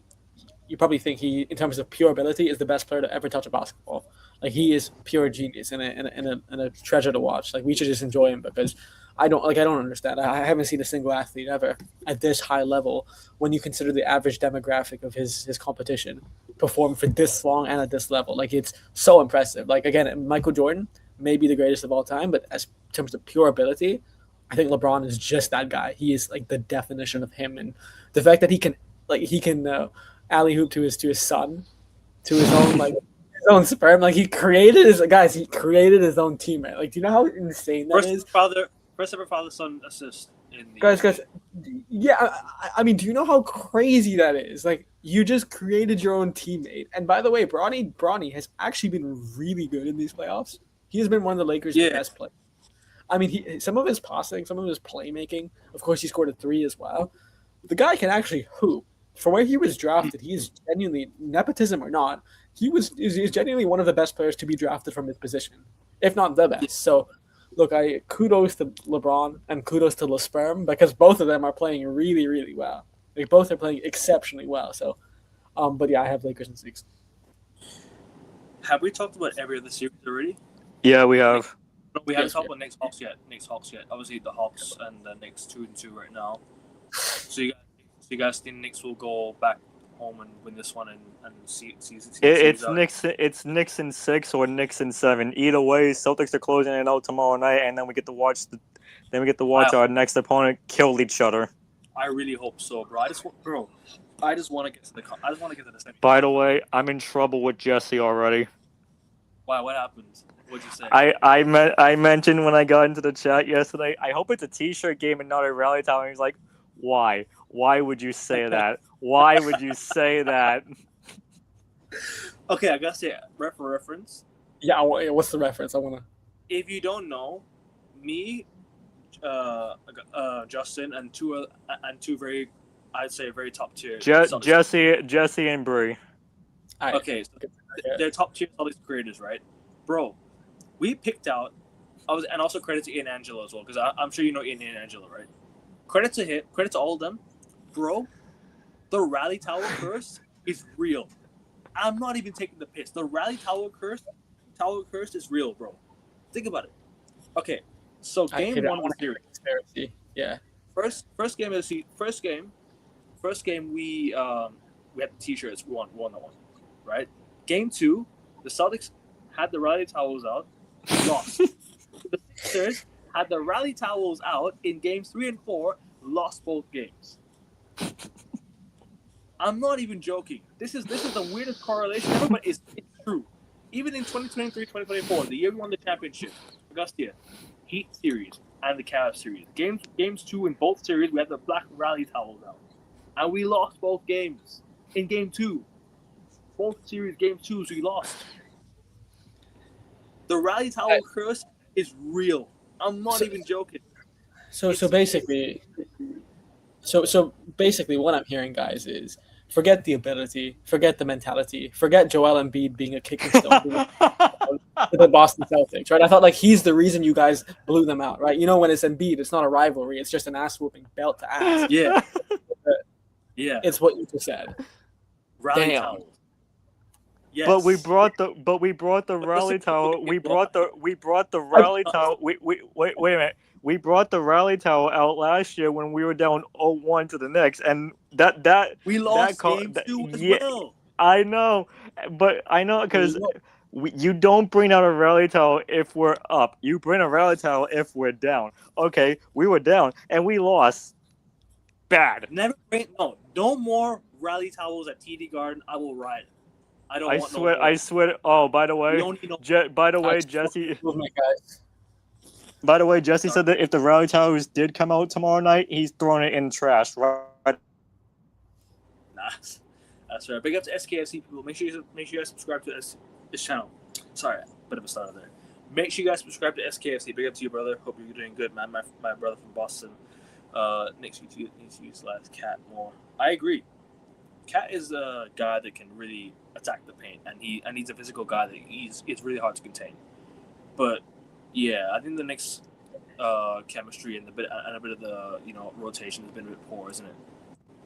you probably think he, in terms of pure ability, is the best player to ever touch a basketball. Like, he is pure genius and a treasure to watch. Like, we should just enjoy him, because I don't understand. I haven't seen a single athlete ever at this high level, when you consider the average demographic of his competition, perform for this long and at this level. Like, it's so impressive. Like, again, Michael Jordan may be the greatest of all time, but as in terms of pure ability, I think LeBron is just that guy. He is like the definition of him, and the fact that he can alley hoop to his son, to his own his own sperm. Like, he created his own teammate. Like, do you know how insane that is? First ever father-son assist in the guys. Yeah, I mean, do you know how crazy that is? Like, you just created your own teammate. And by the way, Bronny has actually been really good in these playoffs. He has been one of the Lakers' best players. I mean, some of his passing, some of his playmaking. Of course, he scored a 3 as well. The guy can actually hoop. For where he was drafted, he is genuinely, nepotism or not, he's genuinely one of the best players to be drafted from his position, if not the best. So, look, kudos to LeBron and kudos to LeSperm, because both of them are playing really, really well. They both are playing exceptionally well. So, but yeah, I have Lakers in 6. Have we talked about every other series already? Yeah, we have. We haven't talked about Knicks Hawks yet. Obviously, the Hawks and the Knicks 2-2 right now. So you guys think Knicks will go back home and win this one and see it's Knicks in 6 or Knicks in 7. Either way, Celtics are closing it out tomorrow night, and then we get to watch our next opponent kill each other. I really hope so, bro. I just want to get to the. I just want to get to the semi. By the way, I'm in trouble with Jesse already. Why? What happened? What'd you say? I mentioned when I got into the chat yesterday, I hope it's a T-shirt game and not a rally tower. And he's like, why? Why would you say that? Why would you say that? Okay, I gotta say, for reference. Yeah, what's the reference? I wanna. If you don't know, me, Justin, and two very, I'd say very top tier. Jesse and Bree. Alright. Okay, so they're top tier Celtics creators, right, bro? We picked out. And also credit to Ian Angelo as well, because I'm sure you know Ian Angelo, right? Credit to him. Credit to all of them, bro. The rally tower curse is real. I'm not even taking the piss. The rally tower curse is real, bro. Think about it. Okay, so game one of the series. Conspiracy. Yeah. First game of the first game we had the T-shirts. We won that one, right? Game 2, the Celtics had the rally towels out, lost. The Sixers had the rally towels out in games 3 and 4, lost both games. I'm not even joking. This is the weirdest correlation ever, but it's true. Even in 2023-2024, the year we won the championship, Augusta, Heat series and the Cavs series. Games 2 in both series, we had the black rally towels out. And we lost both games in game 2. Both series, game 2s, we lost. The rally towel curse is real. I'm not even joking. So basically, what I'm hearing, guys, is forget the ability, forget the mentality, forget Joel Embiid being a kicking stone to the Boston Celtics, right? I thought like he's the reason you guys blew them out, right? You know, when it's Embiid, it's not a rivalry; it's just an ass whooping, belt to ass. Yeah, yeah. It's what you just said. Rally towel. Yes. But we brought the rally towel. We brought the rally towel. Wait a minute. We brought the rally towel out last year when we were down 0-1 to the Knicks, and that we lost game 2 as well. I know, but I know because you don't bring out a rally towel if we're up. You bring a rally towel if we're down. Okay, we were down and we lost. Bad. No more rally towels at TD Garden. I will ride. I swear. Oh, by the way, Jesse. By the way, Jesse said that if the rally towers did come out tomorrow night, he's throwing it in the trash. Right? Nah, that's right. Big up to SKFC people. Make sure you guys subscribe to this channel. Sorry, bit of a starter there. Make sure you guys subscribe to SKFC. Big up to you, brother. Hope you're doing good, man. My brother from Boston. Next week needs to utilize Cat more. I agree. Cat is a guy that can really attack the paint, and he's a physical guy that it's really hard to contain. But yeah, I think the Knicks' chemistry and a bit of the rotation has been a bit poor, isn't it?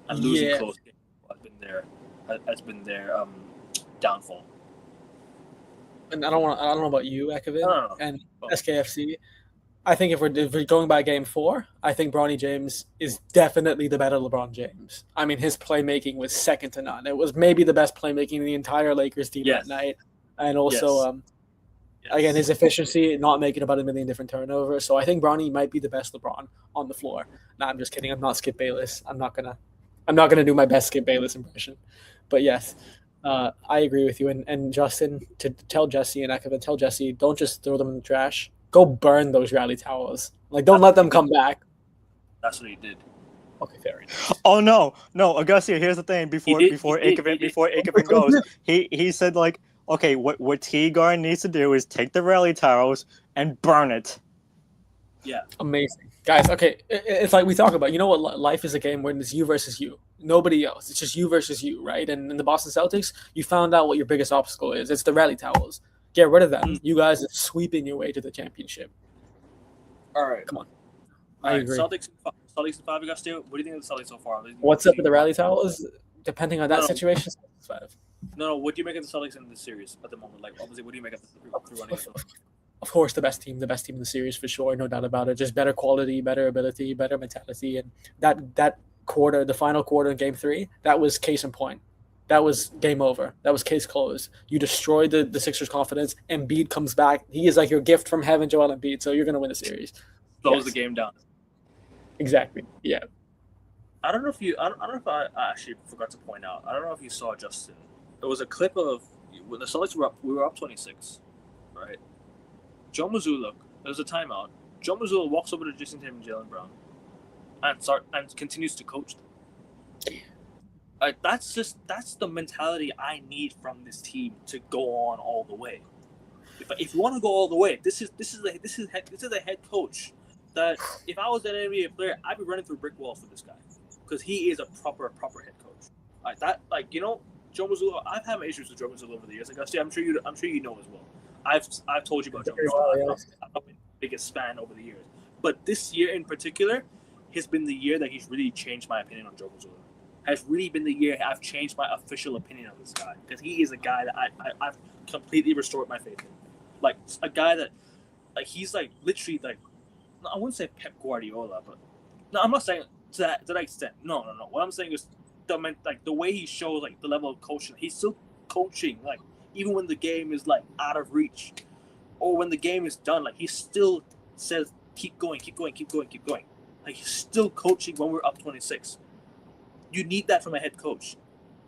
And losing close games has been their downfall. And I don't know about you, Ekavin, and SKFC. I think if we're going by game 4, I think Bronny James is definitely the better LeBron James. I mean, his playmaking was second to none. It was maybe the best playmaking in the entire Lakers team that night. And also, again, his efficiency, not making about 1 million different turnovers. So I think Bronny might be the best LeBron on the floor. No, I'm just kidding. I'm not Skip Bayless. I'm not gonna do my best Skip Bayless impression. But yes, I agree with you. And Justin, to tell Jesse and Ekavin, tell Jesse, don't just throw them in the trash. Go burn those rally towels. Like, don't let them come back. That's what he did. Okay, fair enough. Oh no, Augustia. Here's the thing. Before Akavin goes, he said like, okay, what T-Guard needs to do is take the rally towels and burn it. Yeah, amazing, guys. Okay, it's like we talk about. You know what? Life is a game when it's you versus you. Nobody else. It's just you versus you, right? And in the Boston Celtics, you found out what your biggest obstacle is. It's the rally towels. Get rid of them. You guys are sweeping your way to the championship. All right. Come on. I agree. Celtics and 5, you guys do. What do you think of the Celtics so far? What's up with the rally towels? Depending on that situation, 5. No. What do you make of the Celtics in this series at the moment? Like, obviously, what do you make of the running? Of course, the best team in the series for sure, no doubt about it. Just better quality, better ability, better mentality, and that quarter, the final quarter in Game 3, that was case in point. That was game over. That was case closed. You destroyed the Sixers' confidence. Embiid comes back. He is like your gift from heaven, Joel Embiid. So you're going to win the series. Close the game down. Exactly. Yeah. I don't know if you. I don't know if I actually forgot to point out. I don't know if you saw Justin. There was a clip of when the Celtics were up. We were up 26, right? Joe Mazzulla. There was a timeout. Joe Mazzulla walks over to Jason Tatum and Jaylen Brown, and continues to coach them. That's the mentality I need from this team to go on all the way. If you want to go all the way, this is a head coach that if I was an NBA player, I'd be running through brick walls for this guy because he is a proper head coach. Joe Mazzulla. I've had my issues with Joe Mazzulla over the years. I'm sure you know as well. I've told you about Joe Mazzulla. I'm not been the biggest fan over the years, but this year in particular has been the year that he's really changed my opinion on Joe Mazzulla. Has really been the year I've changed my official opinion of this guy because he is a guy that I've completely restored my faith in. Like a guy that, like he's like literally like, I wouldn't say Pep Guardiola, but no, I'm not saying to that extent. No. What I'm saying is the way he shows like the level of coaching. He's still coaching like even when the game is like out of reach, or when the game is done. Like he still says, keep going. Like he's still coaching when we're up 26. You need that from a head coach.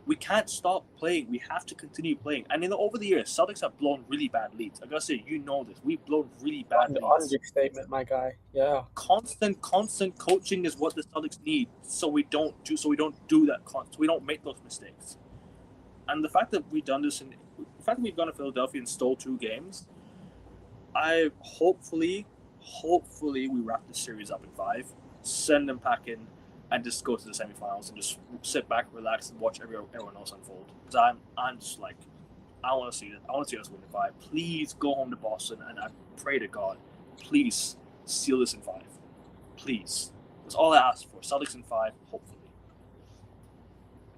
We can't stop playing. We have to continue playing. And over the years, Celtics have blown really bad leads. I gotta say, you know this. We've blown really bad leads. Understatement, my guy. Yeah. Constant coaching is what the Celtics need, so we don't do that. We don't make those mistakes. And the fact that we've done this, the fact that we've gone to Philadelphia and stole 2 games, I hopefully we wrap this series up in 5, send them packing, and just go to the semifinals and just sit back, relax, and watch everyone else unfold. Because I'm just like, I want to see it. I want to see us win in 5. Please go home to Boston, and I pray to God, please seal this in 5. Please. That's all I ask for. Celtics in 5, hopefully.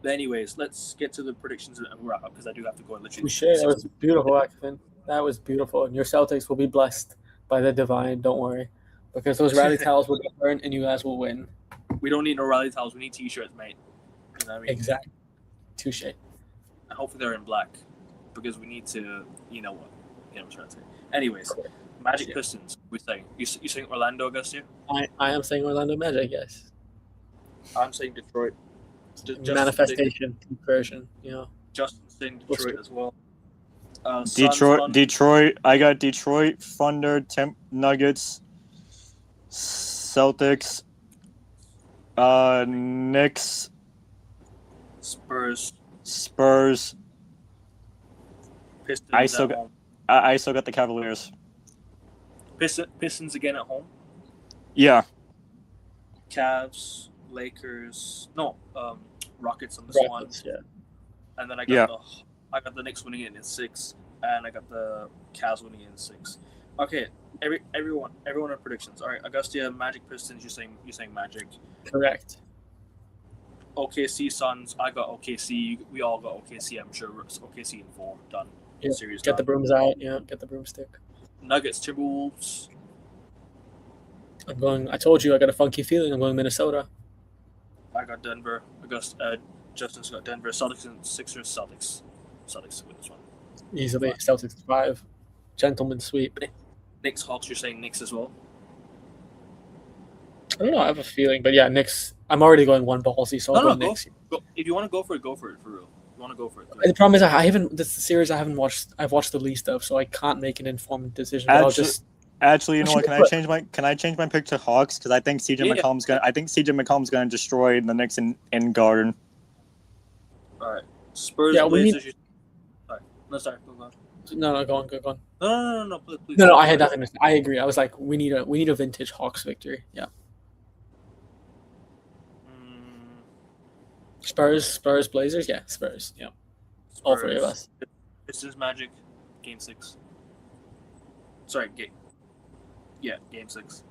But anyways, let's get to the predictions and wrap up because I do have to go and literally. That was beautiful, Akfin. That was beautiful. And your Celtics will be blessed by the divine. Don't worry. Because those rally towels will get burned and you guys will win. We don't need no rally towels. We need T-shirts, mate. You know what I mean? Exactly. Touche. And hopefully they're in black because we need to, you know what? You know what I'm trying to say. Anyways, Magic Pistons. We're saying you saying Orlando, Augustia? I am saying Orlando Magic. Yes. I'm saying Detroit. Manifestation version. You know. Justin saying Detroit as well. Detroit. I got Detroit, Thunder, Nuggets, Celtics. Knicks, Spurs, Pistons. I still got the Cavaliers. Pistons again at home. Yeah. Cavs, Lakers. No, Rockets on this one. Yeah. And then I got the Knicks winning it in 6, and I got the Cavs winning it in 6. Okay, everyone in predictions. All right, Augustia, Magic, Pistons. You're saying Magic. Correct. OKC, Suns. I got OKC. We all got OKC. I'm sure OKC in 4. Done. Yeah. Series Get done. the brooms out. Yeah. Get the broomstick. Nuggets, Timberwolves. I told you I got a funky feeling. I'm going Minnesota. I got Denver. Justin's got Denver. Celtics and Sixers. Celtics win this one. Easily. Celtics 5. Gentleman sweep. Knicks, Hawks. You're saying Knicks as well. I don't know. I have a feeling, but yeah, Knicks. I'm already going one ballsy, so I'll go Knicks. Go. If you want to go for it for real. You want to go for it. The problem is I haven't. This series I haven't watched. I've watched the least of, so I can't make an informed decision. Actually, you know what? Can I change my pick to Hawks because I think CJ McCollum's gonna destroy the Knicks in Garden. All right, Spurs. Yeah, Blazers. Sorry. Go on. No, go on. No, please. No, I had nothing to say. I agree. I was like, we need a vintage Hawks victory. Yeah. Spurs, Blazers. Yeah, Spurs. Yeah. All 3 of us. Pistons, Magic, Game 6. Sorry, Game 6.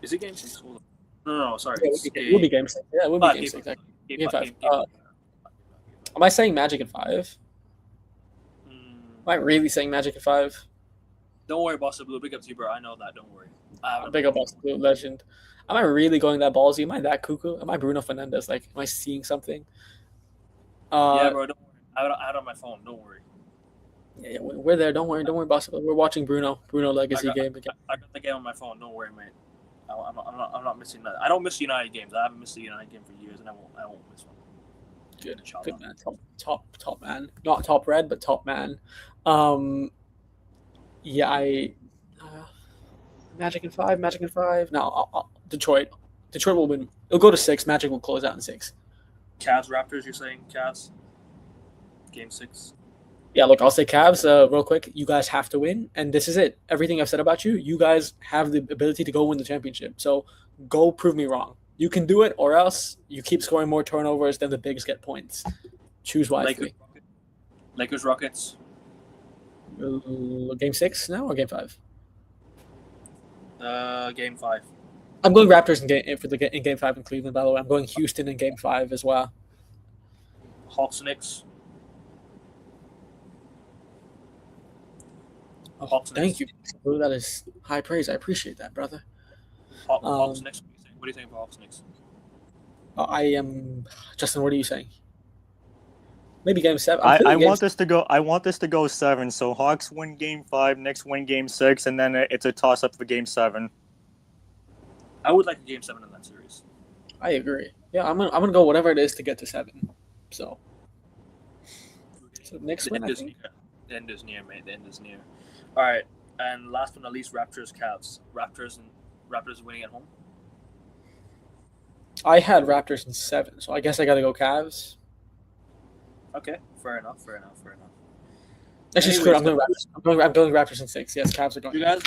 Is it Game 6? Hold on. No, sorry. It will be Game 6. Yeah, it will be Game 6. Game 5. Am I saying Magic at 5? Am I really saying Magic at 5? Don't worry, Boston Blue. Big up to you, bro. I know that. Don't worry. Big up Boston Blue, legend. Am I really going that ballsy? Am I that cuckoo? Am I Bruno Fernandez? Like, am I seeing something? Yeah, bro. Don't worry. I had it on my phone. Don't worry. Yeah, we're there. Don't worry, Boston Blue. We're watching Bruno legacy game again. I got the game on my phone. Don't worry, mate. I'm not missing that. I don't miss United games. I haven't missed a United game for years, and I won't miss one. Good, Inshallah. good man. Top man. Not top red, but top man. Yeah, Magic in 5. No, Detroit. Detroit will win. It'll go to 6. Magic will close out in 6. Cavs Raptors. You're saying Cavs? Game 6. Yeah, look, I'll say Cavs real quick. You guys have to win, and this is it. Everything I've said about you, you guys have the ability to go win the championship. So go prove me wrong. You can do it, or else you keep scoring more turnovers than the bigs get points. Choose wisely. Lakers Rockets. Game 6 now or game 5? Game 5. I'm going Raptors in game 5 in Cleveland. By the way, I'm going Houston in game 5 as well. Hawks Knicks. Oh, thank you. Oh, that is high praise. I appreciate that, brother. Hawks Knicks. What do you think about Hawks Knicks? I am Justin. What are you saying? Maybe game 7. I want this to go. I want this to go 7. So Hawks win game 5, Knicks win game 6, and then it's a toss up for game 7. I would like a game 7 in that series. I agree. Yeah, I'm gonna go whatever it is to get to 7. So Knicks win. I think. The end is near, mate. The end is near. All right, and last but not least, Raptors Cavs. Raptors winning at home. I had Raptors in 7, so I guess I got to go Cavs. Okay, fair enough. Actually, screw it. I'm going Raptors in 6. Yes, Cavs are going. You guys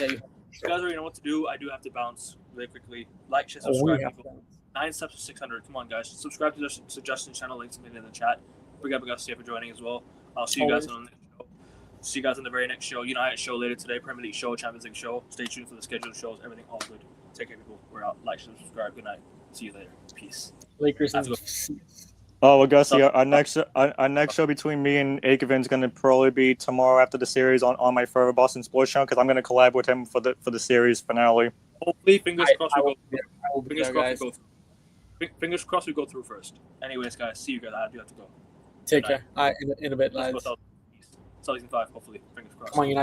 already know what to do. I do have to bounce really quickly. Like, share, subscribe. 9 steps to 600. Come on, guys. Subscribe to the suggestion channel. Links in the chat. Big up, guys, for joining as well. I'll see you guys on the next show. See you guys on the very next show. United show later today. Premier League show. Champions League show. Stay tuned for the scheduled shows. Everything all good. Take care, people. We're out. Like, share, subscribe. Good night. See you later. Peace. Lakers. Oh, well, Gussie, our next show between me and Akeven is going to probably be tomorrow after the series on my Forever Boston Sports channel because I'm going to collab with him for the series finale. Hopefully, fingers crossed Fingers crossed we go through first. Anyways, guys, see you guys. I do have to go. Take care. In a bit, lads. Season 5, hopefully. Fingers crossed. Come on, United.